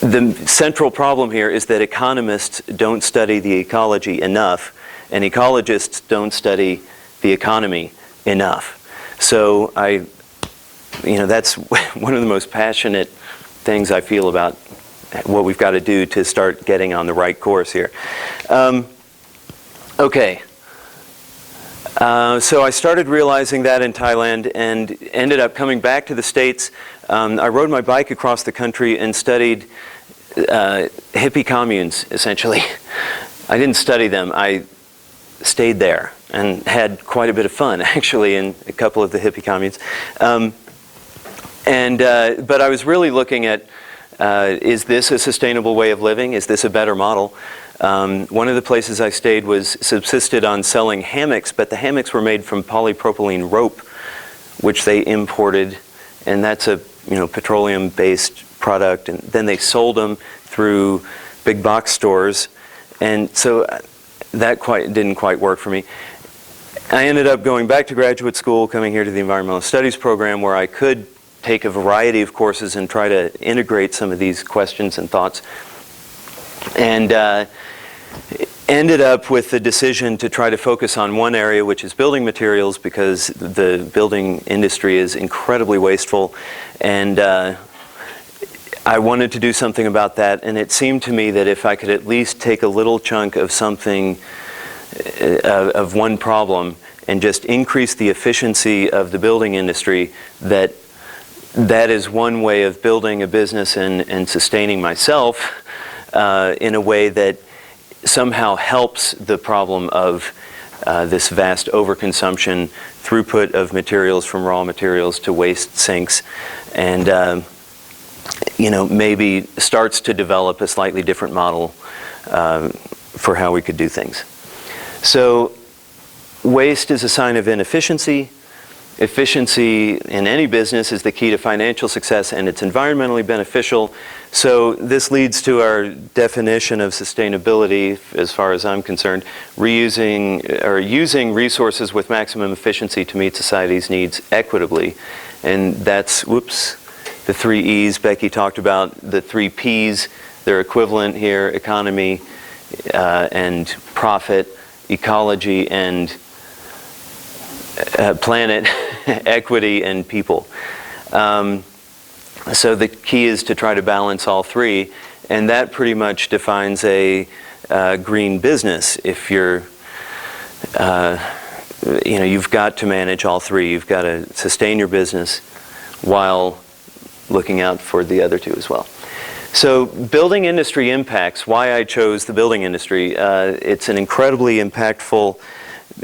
The central problem here is that economists don't study the ecology enough, and ecologists don't study the economy enough. So that's one of the most passionate things I feel about what we've got to do to start getting on the right course here. Okay. So I started realizing that in Thailand and ended up coming back to the States. I rode my bike across the country and studied hippie communes, essentially. I didn't study them. I stayed there and had quite a bit of fun, actually, in a couple of the hippie communes. But I was really looking at, is this a sustainable way of living? Is this a better model? One of the places I stayed subsisted on selling hammocks, but the hammocks were made from polypropylene rope, which they imported, and that's a petroleum-based product, and then they sold them through big box stores, and so that didn't quite work for me. I ended up going back to graduate school, coming here to the environmental studies program, where I could take a variety of courses and try to integrate some of these questions and thoughts, and ended up with the decision to try to focus on one area, which is building materials, because the building industry is incredibly wasteful, and I wanted to do something about that, and it seemed to me that if I could at least take a little chunk of something, of one problem, and just increase the efficiency of the building industry, that is one way of building a business and sustaining myself in a way that somehow helps the problem of this vast overconsumption, throughput of materials from raw materials to waste sinks, and maybe starts to develop a slightly different model for how we could do things. So waste is a sign of inefficiency. Efficiency in any business is the key to financial success, and it's environmentally beneficial. So this leads to our definition of sustainability, as far as I'm concerned: reusing or using resources with maximum efficiency to meet society's needs equitably. And that's, the 3 E's. Becky talked about the 3 P's. They're equivalent here: economy and profit, ecology and planet, equity and people. So the key is to try to balance all 3, and that pretty much defines a green business. If you're, you've got to manage all 3. You've got to sustain your business while looking out for the other 2 as well. So building industry impacts, why I chose the building industry. It's an incredibly impactful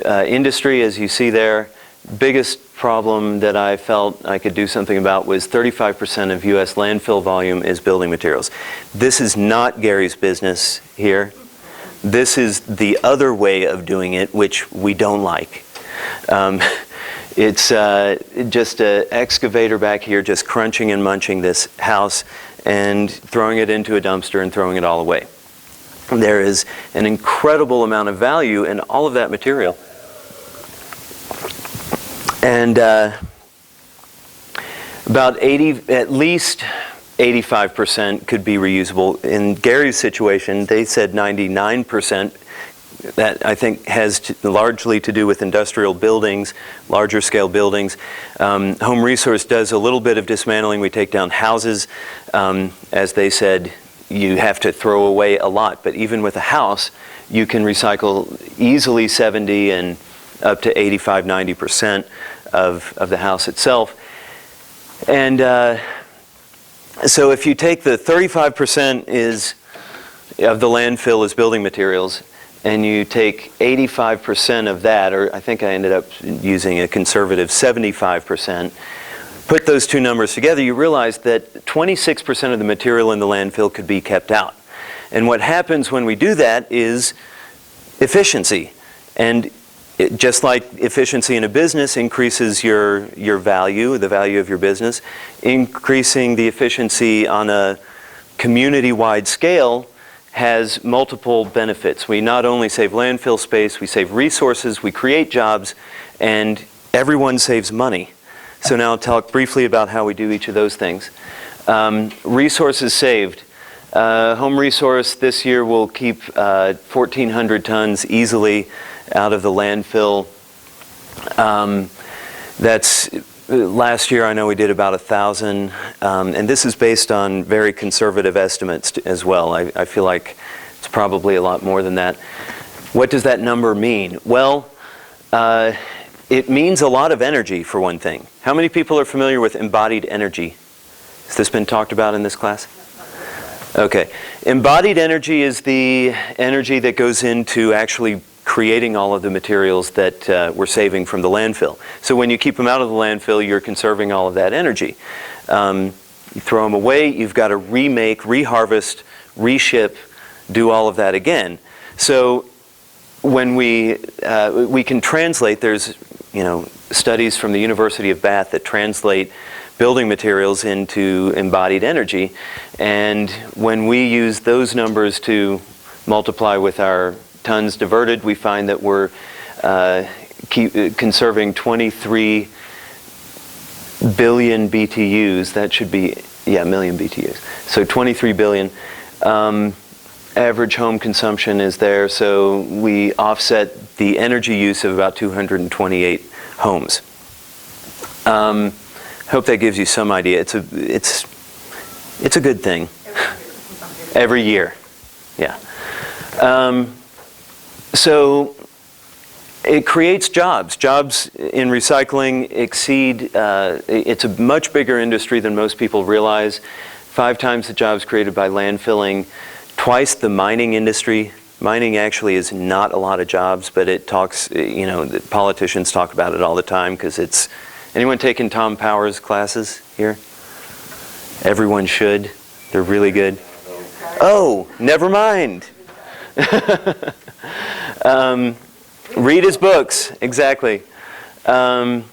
industry, as you see there. Biggest problem that I felt I could do something about was 35% of U.S. landfill volume is building materials. This is not Gary's business here. This is the other way of doing it, which we don't like. It's just an excavator back here just crunching and munching this house and throwing it into a dumpster and throwing it all away. There is an incredible amount of value in all of that material. And at least 85% could be reusable. In Gary's situation, they said 99%. That, I think, has largely to do with industrial buildings, larger scale buildings. Home Resource does a little bit of dismantling. We take down houses. As they said, you have to throw away a lot. But even with a house, you can recycle easily 70 and up to 85, 90% of the house itself. And so if you take the 35% of the landfill is building materials, and you take 85% of that, or I think I ended up using a conservative 75%, put those 2 numbers together, you realize that 26% of the material in the landfill could be kept out. And what happens when we do that is efficiency. And just like efficiency in a business increases your value, the value of your business, increasing the efficiency on a community-wide scale has multiple benefits. We not only save landfill space, we save resources, we create jobs, and everyone saves money. So now I'll talk briefly about how we do each of those things. Resources saved. Home Resource this year will keep 1,400 tons easily out of the landfill. That's last year I know we did about 1,000, and this is based on very conservative estimates as well. I feel like it's probably a lot more than that. What does that number mean? Well, it means a lot of energy, for one thing. How many people are familiar with embodied energy? Has this been talked about in this class? Okay. Embodied energy is the energy that goes into actually creating all of the materials that we're saving from the landfill. So when you keep them out of the landfill, you're conserving all of that energy. You throw them away, you've got to remake, reharvest, reship, do all of that again. So when we can translate, there's studies from the University of Bath that translate building materials into embodied energy, and when we use those numbers to multiply with our tons diverted, we find that we're conserving 23 billion BTUs. That should be, million BTUs. So 23 billion. Average home consumption is there, so we offset the energy use of about 228 homes. Hope that gives you some idea. It's a good thing. Every year, yeah. So it creates jobs. Jobs in recycling exceed, it's a much bigger industry than most people realize. 5 times the jobs created by landfilling, twice the mining industry. Mining actually is not a lot of jobs, but it talks, you know, the politicians talk about it all the time because it's, anyone taken Tom Powers classes here? Everyone should. They're really good. Oh, never mind. Read his books, exactly. So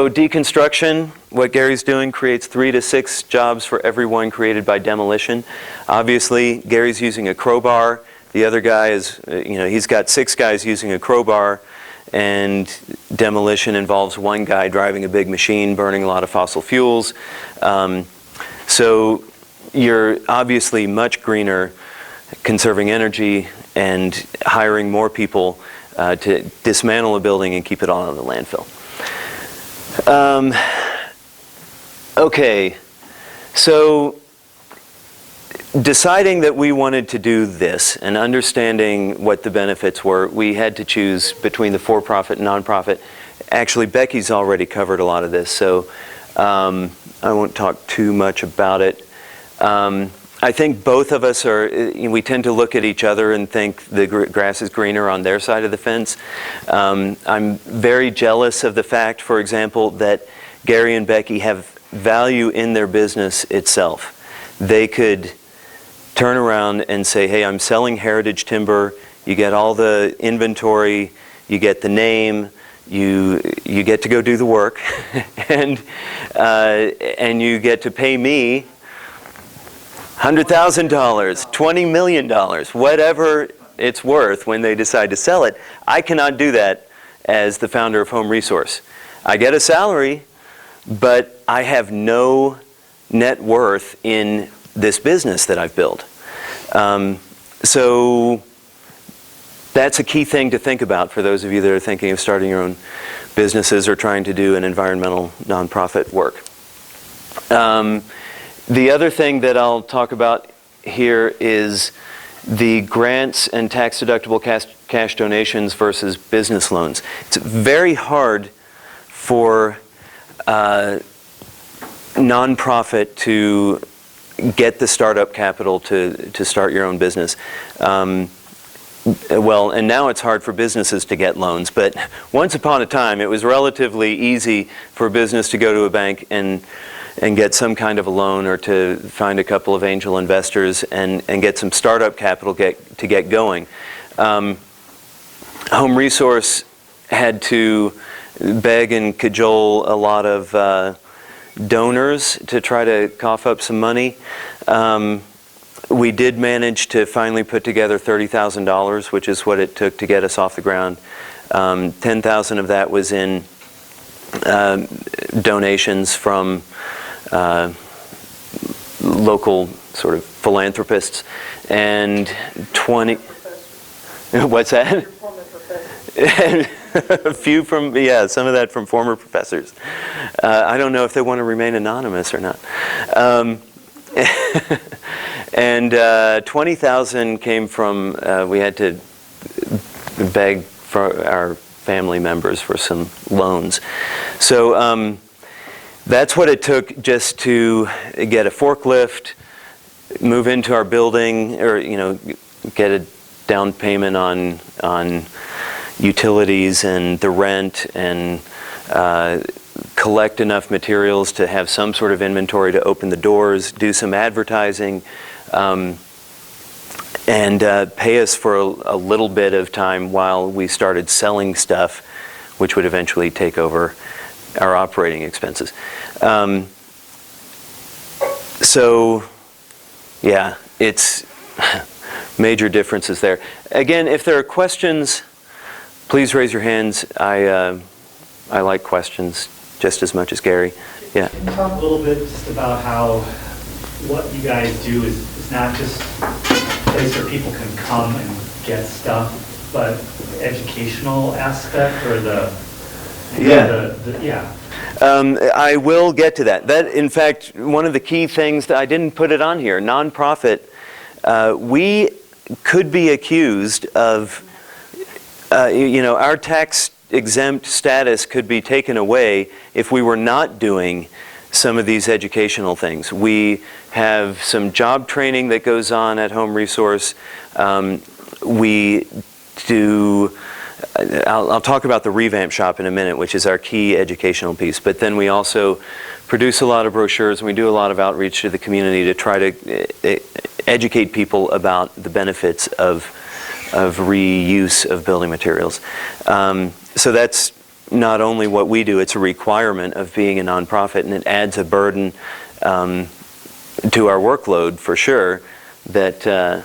deconstruction, what Gary's doing, creates 3 to 6 jobs for every one created by demolition. Obviously, Gary's using a crowbar. The other guy is, you know, he's got 6 guys using a crowbar, and demolition involves 1 guy driving a big machine, burning a lot of fossil fuels. So you're obviously much greener, conserving energy, and hiring more people to dismantle a building and keep it all in the landfill. Okay, so deciding that we wanted to do this and understanding what the benefits were, we had to choose between the for-profit and nonprofit. Actually, Becky's already covered a lot of this, so I won't talk too much about it. I think both of us are, we tend to look at each other and think the grass is greener on their side of the fence. I'm very jealous of the fact, for example, that Gary and Becky have value in their business itself. They could turn around and say, hey, I'm selling heritage timber. You get all the inventory, you get the name, you get to go do the work, and you get to pay me $100,000, $20 million, whatever it's worth when they decide to sell it. I cannot do that as the founder of Home Resource. I get a salary, but I have no net worth in this business that I've built. So that's a key thing to think about for those of you that are thinking of starting your own businesses or trying to do an environmental nonprofit work. The other thing that I'll talk about here is the grants and tax-deductible cash donations versus business loans. It's very hard for nonprofit to get the startup capital to start your own business. Well, and now it's hard for businesses to get loans, but once upon a time it was relatively easy for a business to go to a bank and get some kind of a loan, or to find a couple of angel investors and get some startup capital to get going. Home Resource had to beg and cajole a lot of donors to try to cough up some money. We did manage to finally put together $30,000, which is what it took to get us off the ground. $10,000 of that was in donations from local sort of philanthropists, and 20. What's that? A few from, yeah, some of that from former professors. I don't know if they want to remain anonymous or not. And 20,000 came from, we had to beg for our family members for some loans. So that's what it took just to get a forklift, move into our building, or get a down payment on utilities and the rent, and collect enough materials to have some sort of inventory to open the doors, do some advertising, and pay us for a little bit of time while we started selling stuff, which would eventually take over our operating expenses. So, yeah, it's major differences there. Again, if there are questions, please raise your hands. I like questions just as much as Gary. Yeah. Can you talk a little bit just about how what you guys do is not just a place where people can come and get stuff, but educational aspect, or I will get to that. That, in fact, one of the key things that I didn't put it on here, nonprofit, we could be accused of our tax exempt status could be taken away if we were not doing some of these educational things. We have some job training that goes on at Home Resource. We do, I'll talk about the revamp shop in a minute, which is our key educational piece. But then we also produce a lot of brochures, and we do a lot of outreach to the community to try to educate people about the benefits of reuse of building materials. So that's not only what we do, it's a requirement of being a nonprofit, and it adds a burden to our workload for sure that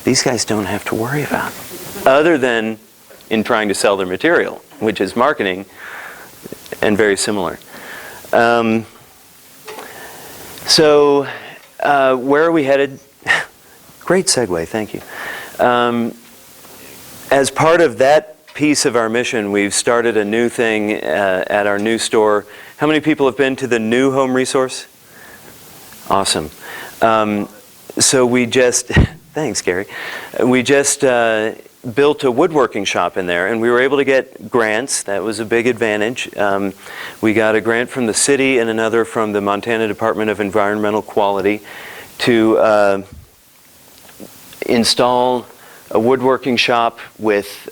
these guys don't have to worry about, other than in trying to sell their material, which is marketing and very similar. So where are we headed? Great segue, thank you. As part of that piece of our mission, we've started a new thing at our new store. How many people have been to the new Home Resource? Awesome. So we just, thanks Gary, we just built a woodworking shop in there, and we were able to get grants. That was a big advantage. We got a grant from the city and another from the Montana Department of Environmental Quality to install a woodworking shop with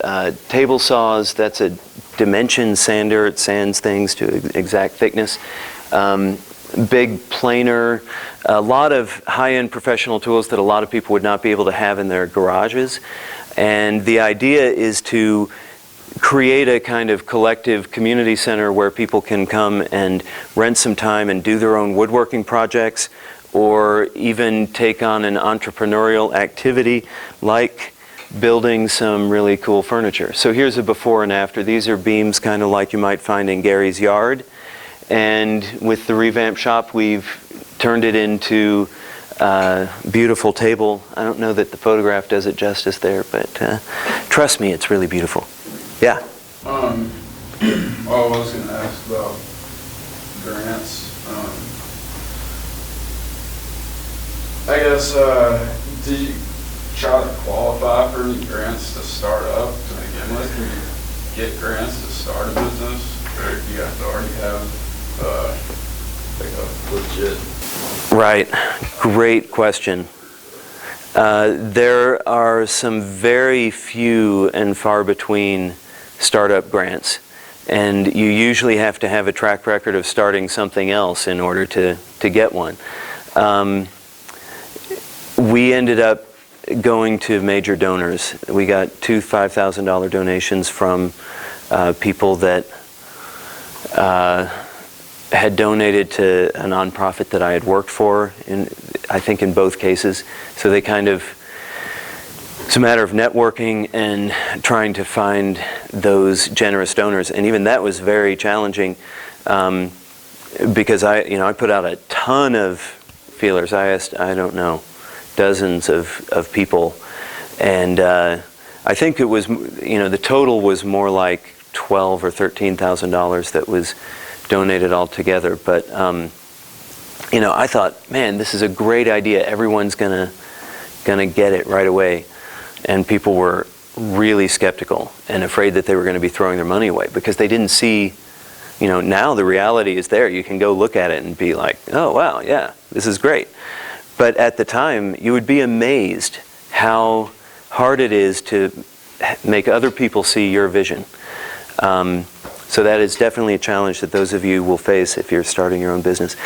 table saws. That's a dimension sander. It sands things to exact thickness. Big planer, a lot of high-end professional tools that a lot of people would not be able to have in their garages. And the idea is to create a kind of collective community center where people can come and rent some time and do their own woodworking projects, or even take on an entrepreneurial activity like building some really cool furniture. So here's a before and after. These are beams kind of like you might find in Gary's yard. And with the revamp shop, we've turned it into a beautiful table. I don't know that the photograph does it justice there, but trust me, it's really beautiful. Yeah? Well, I was going to ask about grants. I guess, did you try to qualify for any grants to start up to begin with? Can you get grants to start a business, or do you have to already have like a legit? Right. Great question. There are some very few and far between startup grants, and you usually have to have a track record of starting something else in order to get one. We ended up going to major donors. We got two $5,000 donations from people that had donated to a nonprofit that I had worked for, I think in both cases. So they kind of, it's a matter of networking and trying to find those generous donors. And even that was very challenging because I put out a ton of feelers. I asked, I don't know, dozens of people. And I think it was, the total was more like $12,000 or $13,000 that was donated altogether. But I thought, man, this is a great idea. Everyone's gonna get it right away. And people were really skeptical and afraid that they were going to be throwing their money away because they didn't see, now the reality is there. You can go look at it and be like, oh wow, yeah, this is great. But at the time, you would be amazed how hard it is to make other people see your vision. So that is definitely a challenge that those of you will face if you're starting your own business.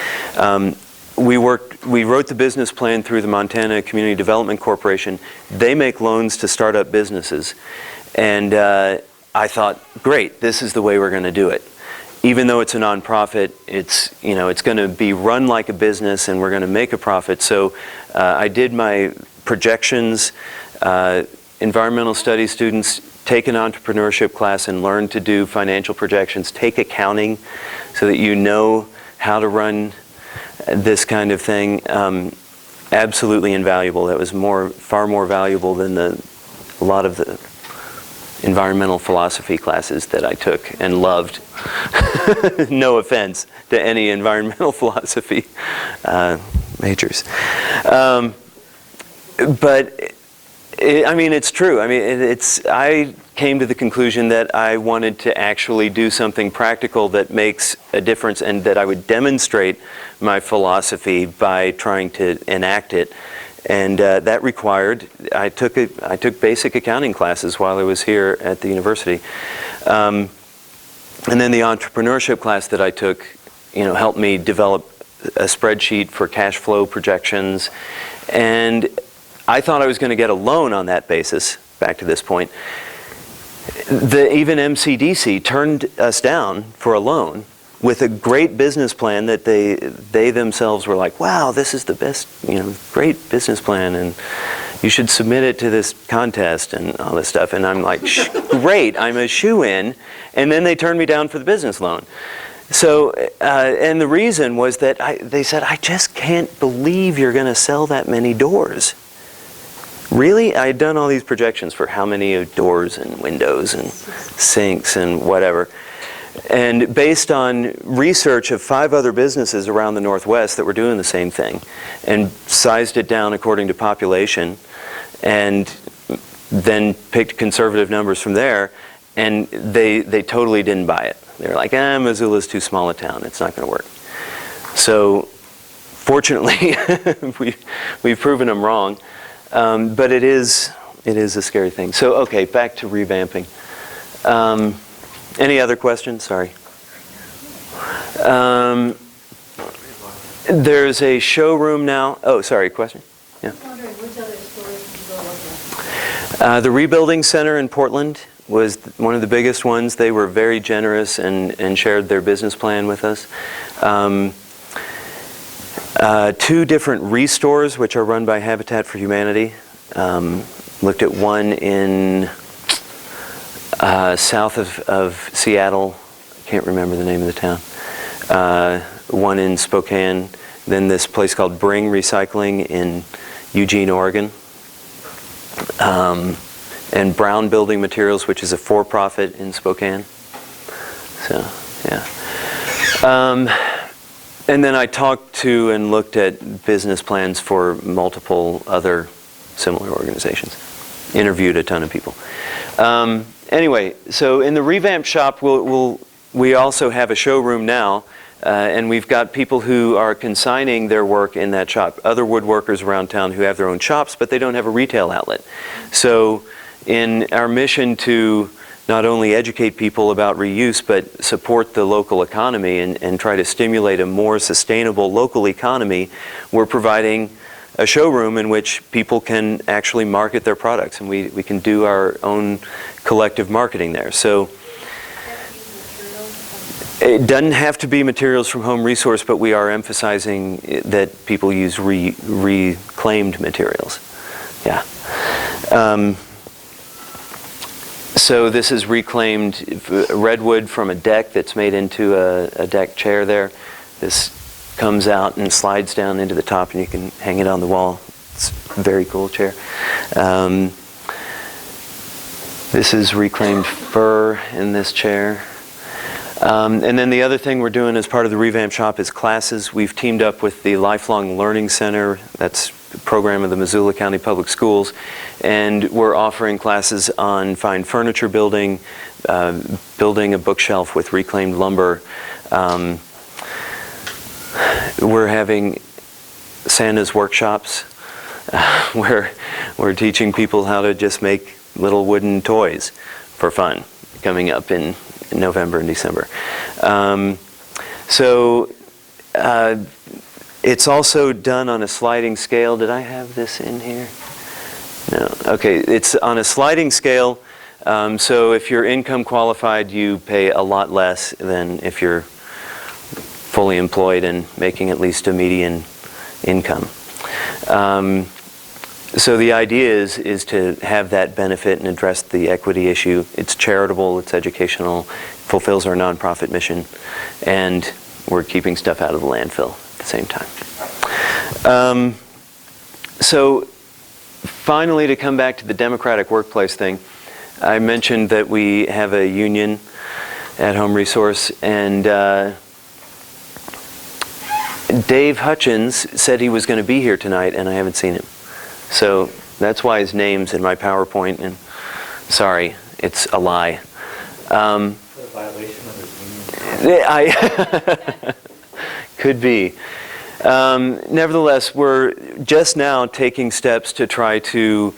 We wrote the business plan through the Montana Community Development Corporation. They make loans to startup businesses. And I thought, great, this is the way we're going to do it. Even though it's a nonprofit, it's going to be run like a business and we're going to make a profit. So I did my projections. Environmental studies students take an entrepreneurship class and learn to do financial projections, take accounting so that you know how to run this kind of thing. Absolutely invaluable. That was far more valuable than a lot of the environmental philosophy classes that I took and loved. No offense to any environmental philosophy majors. But I mean, it's true. I mean, I came to the conclusion that I wanted to actually do something practical that makes a difference, and that I would demonstrate my philosophy by trying to enact it. And that required, I took basic accounting classes while I was here at the university. And then the entrepreneurship class that I took, helped me develop a spreadsheet for cash flow projections. And I thought I was going to get a loan on that basis, back to this point. Even MCDC turned us down for a loan with a great business plan that they themselves were like, wow, this is the best, great business plan, and you should submit it to this contest and all this stuff. And I'm like, great, I'm a shoo-in. And then they turned me down for the business loan. So, and the reason was that they said, I just can't believe you're going to sell that many doors. Really? I had done all these projections for how many doors and windows and sinks and whatever. And based on research of 5 other businesses around the Northwest that were doing the same thing, and sized it down according to population, and then picked conservative numbers from there, and they totally didn't buy it. They were like, Missoula's too small a town, it's not going to work. So fortunately, we've proven them wrong, but it is a scary thing. So okay, back to revamping. Any other questions? Sorry. There's a showroom now. Oh, sorry, question? Yeah. I was wondering which other stores did you go look at? The Rebuilding Center in Portland was one of the biggest ones. They were very generous and shared their business plan with us. 2 different restores, which are run by Habitat for Humanity. Looked at one in south of Seattle. I can't remember the name of the town. One in Spokane. Then this place called Bring Recycling in Eugene, Oregon. And Brown Building Materials, which is a for-profit in Spokane. So, yeah. And then I talked to and looked at business plans for multiple other similar organizations. Interviewed a ton of people. Anyway, so in the revamped shop, we also have a showroom now, and we've got people who are consigning their work in that shop. Other woodworkers around town who have their own shops, but they don't have a retail outlet. So in our mission to not only educate people about reuse, but support the local economy and try to stimulate a more sustainable local economy, we're providing a showroom in which people can actually market their products, and we can do our own collective marketing there. So it doesn't have to be materials from Home Resource, but we are emphasizing that people use reclaimed materials. Yeah. So this is reclaimed redwood from a deck that's made into a deck chair there. This comes out and slides down into the top, and you can hang it on the wall. It's a very cool chair. This is reclaimed fir in this chair. And then the other thing we're doing as part of the revamp shop is classes. We've teamed up with the Lifelong Learning Center. That's a program of the Missoula County Public Schools. And we're offering classes on fine furniture building, building a bookshelf with reclaimed lumber. We're having Santa's workshops where we're teaching people how to just make little wooden toys for fun, coming up in November and December. It's also done on a sliding scale. Did I have this in here? No. Okay, it's on a sliding scale. So if you're income qualified, you pay a lot less than if you're fully employed and making at least a median income. So the idea is to have that benefit and address the equity issue. It's charitable, it's educational, fulfills our nonprofit mission, and we're keeping stuff out of the landfill at the same time. So finally, to come back to the democratic workplace thing, I mentioned that we have a union at Home Resource, and Dave Hutchins said he was going to be here tonight, and I haven't seen him. So That's why his name's in my PowerPoint, and sorry, it's a lie. Violation of his union. I could be. Nevertheless, we're just now taking steps to try to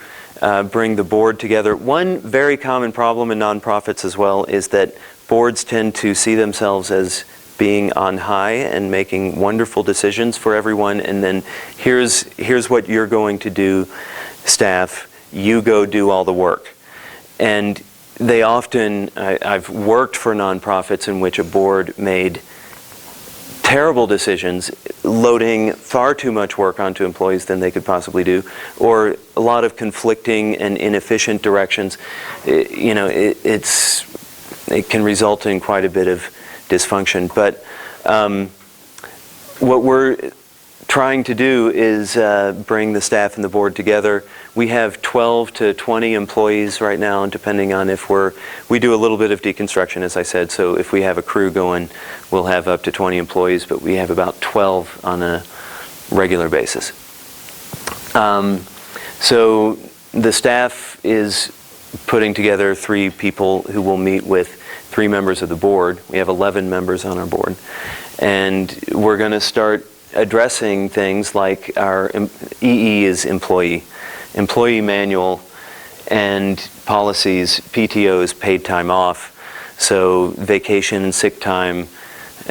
bring the board together. One very common problem in nonprofits as well is that boards tend to see themselves as being on high and making wonderful decisions for everyone, and then here's what you're going to do, staff, you go do all the work. And they often, I've worked for nonprofits in which a board made terrible decisions, loading far too much work onto employees than they could possibly do, or a lot of conflicting and inefficient directions. It can result in quite a bit of dysfunction. But what we're trying to do is bring the staff and the board together. We have 12 to 20 employees right now, and depending on if we do a little bit of deconstruction, as I said, so if we have a crew going, we'll have up to 20 employees, but we have about 12 on a regular basis. So the staff is putting together 3 people who will meet with 3 members of the board. We have 11 members on our board. And we're going to start addressing things like our EE is employee manual, and policies, PTOs, paid time off, so vacation and sick time,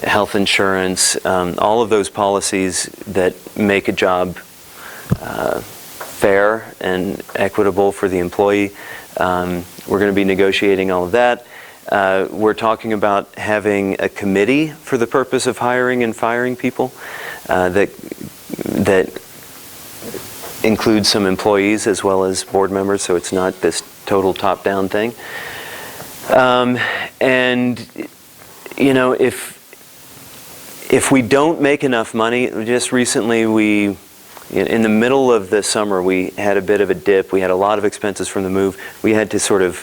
health insurance, all of those policies that make a job fair and equitable for the employee. We're going to be negotiating all of that. We're talking about having a committee for the purpose of hiring and firing people that includes some employees as well as board members, so it's not this total top-down thing. And if we don't make enough money, just recently in the middle of the summer we had a bit of a dip. We had a lot of expenses from the move. We had to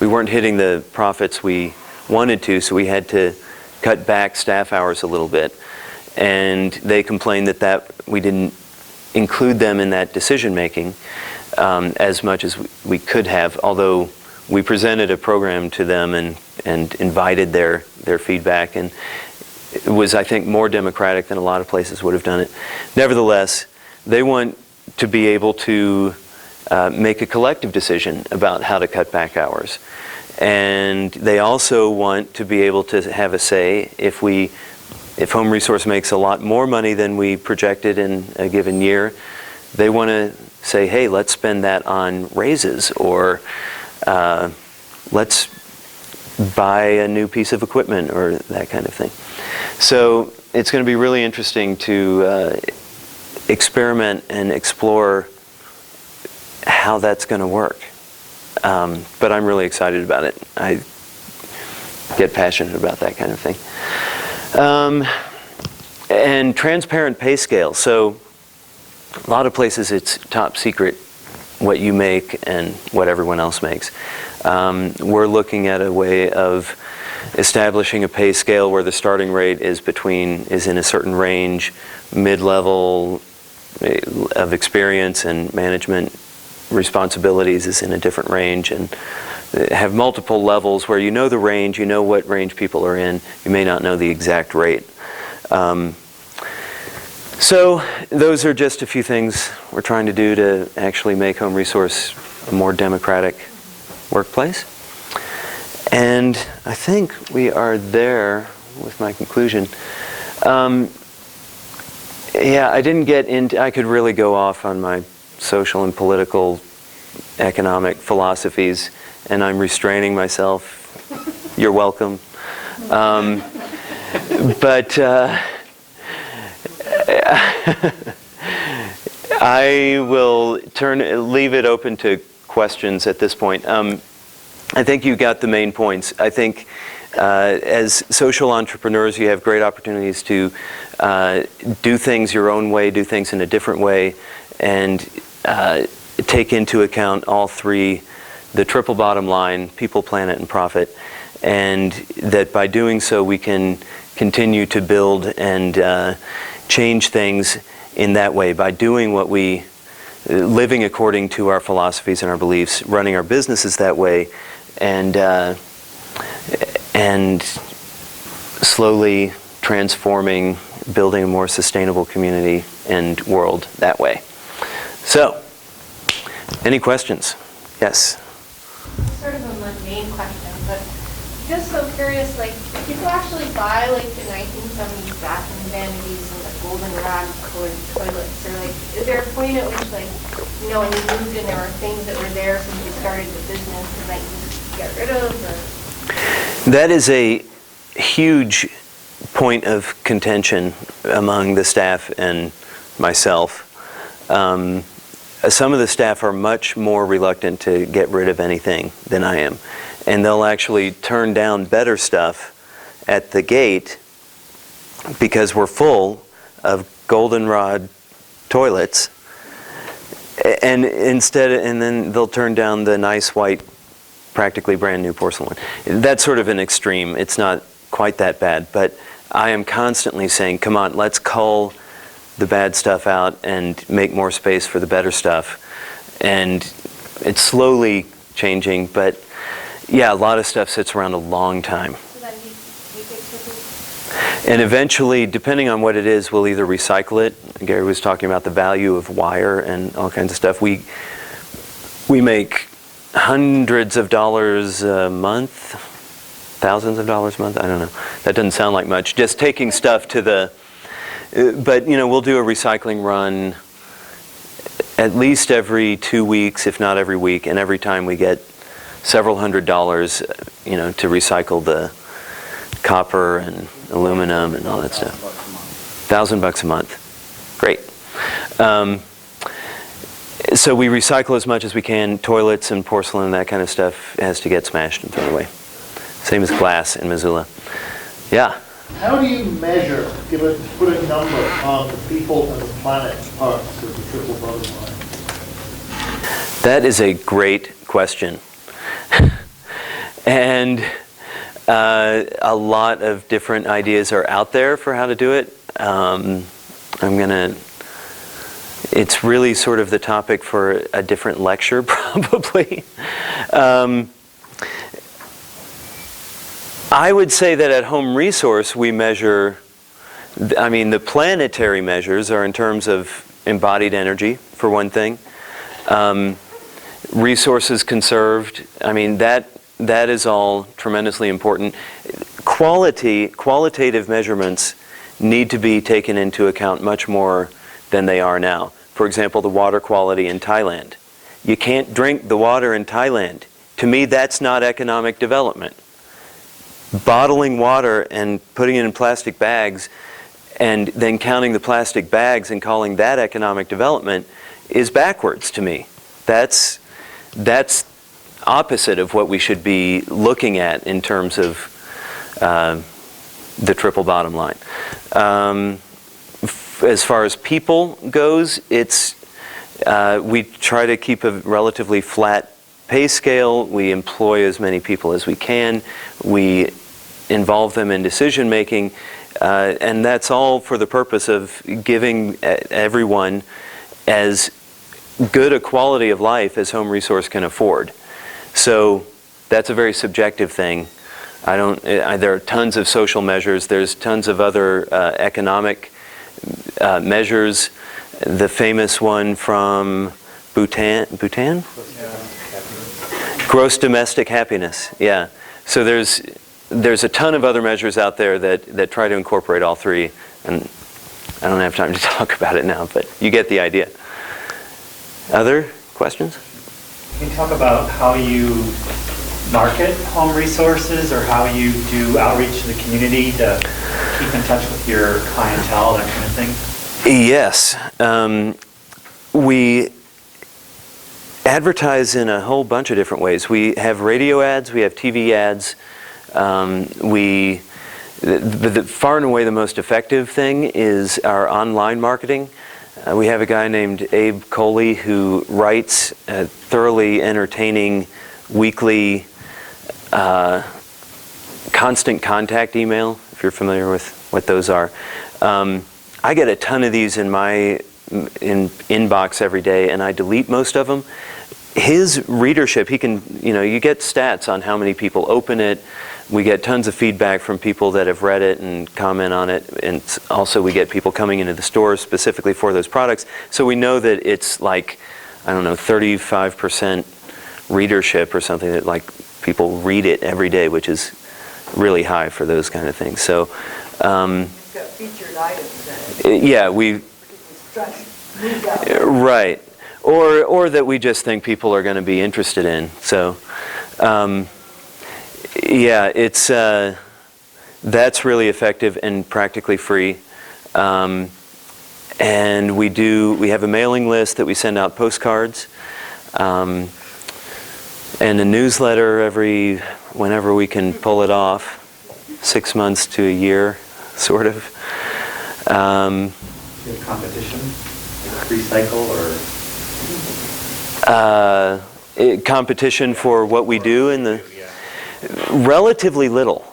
we weren't hitting the profits we wanted to, so we had to cut back staff hours a little bit. And they complained that we didn't include them in that decision making as much as we could have, although we presented a program to them and invited their feedback, and it was, I think, more democratic than a lot of places would have done it. Nevertheless, they want to be able to make a collective decision about how to cut back hours. And they also want to be able to have a say if Home Resource makes a lot more money than we projected in a given year. They want to say, hey, let's spend that on raises, or let's buy a new piece of equipment, or that kind of thing. So it's going to be really interesting to experiment and explore how that's going to work. But I'm really excited about it. I get passionate about that kind of thing. And transparent pay scale. So a lot of places it's top secret what you make and what everyone else makes. We're looking at a way of establishing a pay scale where the starting rate is in a certain range, mid-level of experience and management responsibilities is in a different range, and have multiple levels where you know the range, you know what range people are in, you may not know the exact rate. So those are just a few things we're trying to do to actually make Home Resource a more democratic workplace. And I think we are there with my conclusion. Yeah, I didn't get into, I could really go off on my social and political economic philosophies, and I'm restraining myself. You're welcome. But I will leave it open to questions at this point. I think you got the main points. I think as social entrepreneurs, you have great opportunities to do things your own way, do things in a different way, and take into account all 3, the triple bottom line, people, planet, and profit, and that by doing so we can continue to build and change things in that way by doing what we living according to our philosophies and our beliefs, running our businesses that way, and slowly transforming, building a more sustainable community and world that way. So, any questions? Yes? Sort of a mundane question, but just so curious, like, people actually buy, like, the 1970s bathroom vanities and the goldenrod colored toilets, or, like, is there a point at which, like, you know, when you moved in, there were things that were there since you started the business and that you just get rid of, or? That is a huge point of contention among the staff and myself. Some of the staff are much more reluctant to get rid of anything than I am. And they'll actually turn down better stuff at the gate because we're full of goldenrod toilets. And then they'll turn down the nice white, practically brand new porcelain. That's sort of an extreme. It's not quite that bad, but I am constantly saying, come on, let's cull the bad stuff out and make more space for the better stuff. And it's slowly changing, but yeah, a lot of stuff sits around a long time. So then you take pictures? And eventually, depending on what it is, we'll either recycle it. Gary was talking about the value of wire and all kinds of stuff. We make hundreds of dollars a month, thousands of dollars a month, I don't know. That doesn't sound like much. Just taking stuff to the, but you know, we'll do a recycling run at least every 2 weeks, if not every week, and every time we get several $100s, you know, to recycle the copper and aluminum and all that stuff. $1,000 a month. Great. So we recycle as much as we can. Toilets and porcelain and that kind of stuff has to get smashed and thrown away. Same as glass in Missoula. Yeah? How do you measure, put a number on the people and the planet parts of the triple bottom line? That is a great question. And a lot of different ideas are out there for how to do it. It's really sort of the topic for a different lecture, probably. I would say that at Home Resource we measure, the planetary measures are in terms of embodied energy, for one thing. Resources conserved, that is all tremendously important. Qualitative measurements need to be taken into account much more than they are now. For example, the water quality in Thailand. You can't drink the water in Thailand. To me, that's not economic development. Bottling water and putting it in plastic bags and then counting the plastic bags and calling that economic development is backwards to me. That's opposite of what we should be looking at in terms of the triple bottom line. As far as people goes, we try to keep a relatively flat pay scale. We employ as many people as we can. We involve them in decision making, and that's all for the purpose of giving everyone as good a quality of life as Home Resource can afford. So that's a very subjective thing. There are tons of social measures. There's tons of other economic measures. The famous one from Bhutan? Gross domestic happiness, yeah. So there's a ton of other measures out there that try to incorporate all three, and I don't have time to talk about it now, but you get the idea. Other questions? Can you talk about how you market Home Resources or how you do outreach to the community to keep in touch with your clientele, that kind of thing? Yes. We advertise in a whole bunch of different ways. We have radio ads, we have TV ads. The far and away the most effective thing is our online marketing. We have a guy named Abe Coley who writes a thoroughly entertaining weekly constant contact email, if you're familiar with what those are. I get a ton of these in my inbox every day, and I delete most of them. His readership, he can, you get stats on how many people open it. We get tons of feedback from people that have read it and comment on it, and also we get people coming into the store specifically for those products. So we know that it's like, I don't know, 35% readership or something, that like people read it every day, which is really high for those kind of things. So, It's got featured items in it. yeah, we, right. Or that we just think people are going to be interested in. So, yeah, it's that's really effective and practically free. And we have a mailing list that we send out postcards, and a newsletter whenever we can pull it off, 6 months to a year, sort of. Do you have competition, like recycle or? Competition for what we do in the relatively little.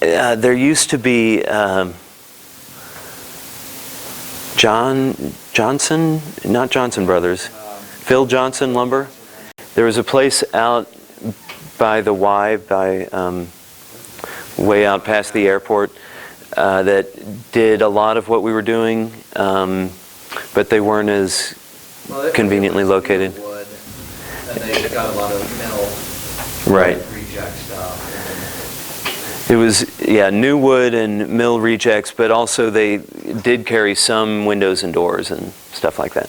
There used to be not Johnson Brothers, Phil Johnson Lumber. There was a place out by the Y, way out past the airport, that did a lot of what we were doing, but they weren't as conveniently located. Wood, and they got a lot of metal Right. reject stuff. It was, new wood and mill rejects, but also they did carry some windows and doors and stuff like that.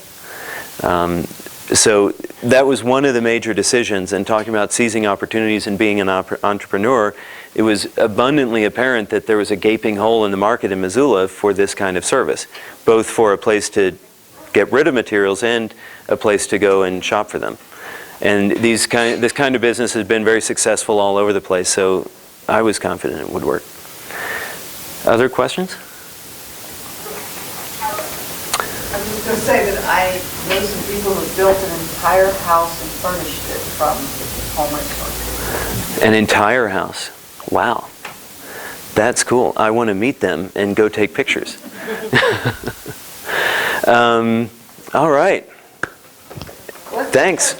So that was one of the major decisions, and talking about seizing opportunities and being an entrepreneur, it was abundantly apparent that there was a gaping hole in the market in Missoula for this kind of service, both for a place to get rid of materials and a place to go and shop for them. And this kind of business has been very successful all over the place, so I was confident it would work. Other questions? I was just going to say that I know some people who built an entire house and furnished it from home resources. An entire house. Wow. That's cool. I want to meet them and go take pictures. All right. Thanks.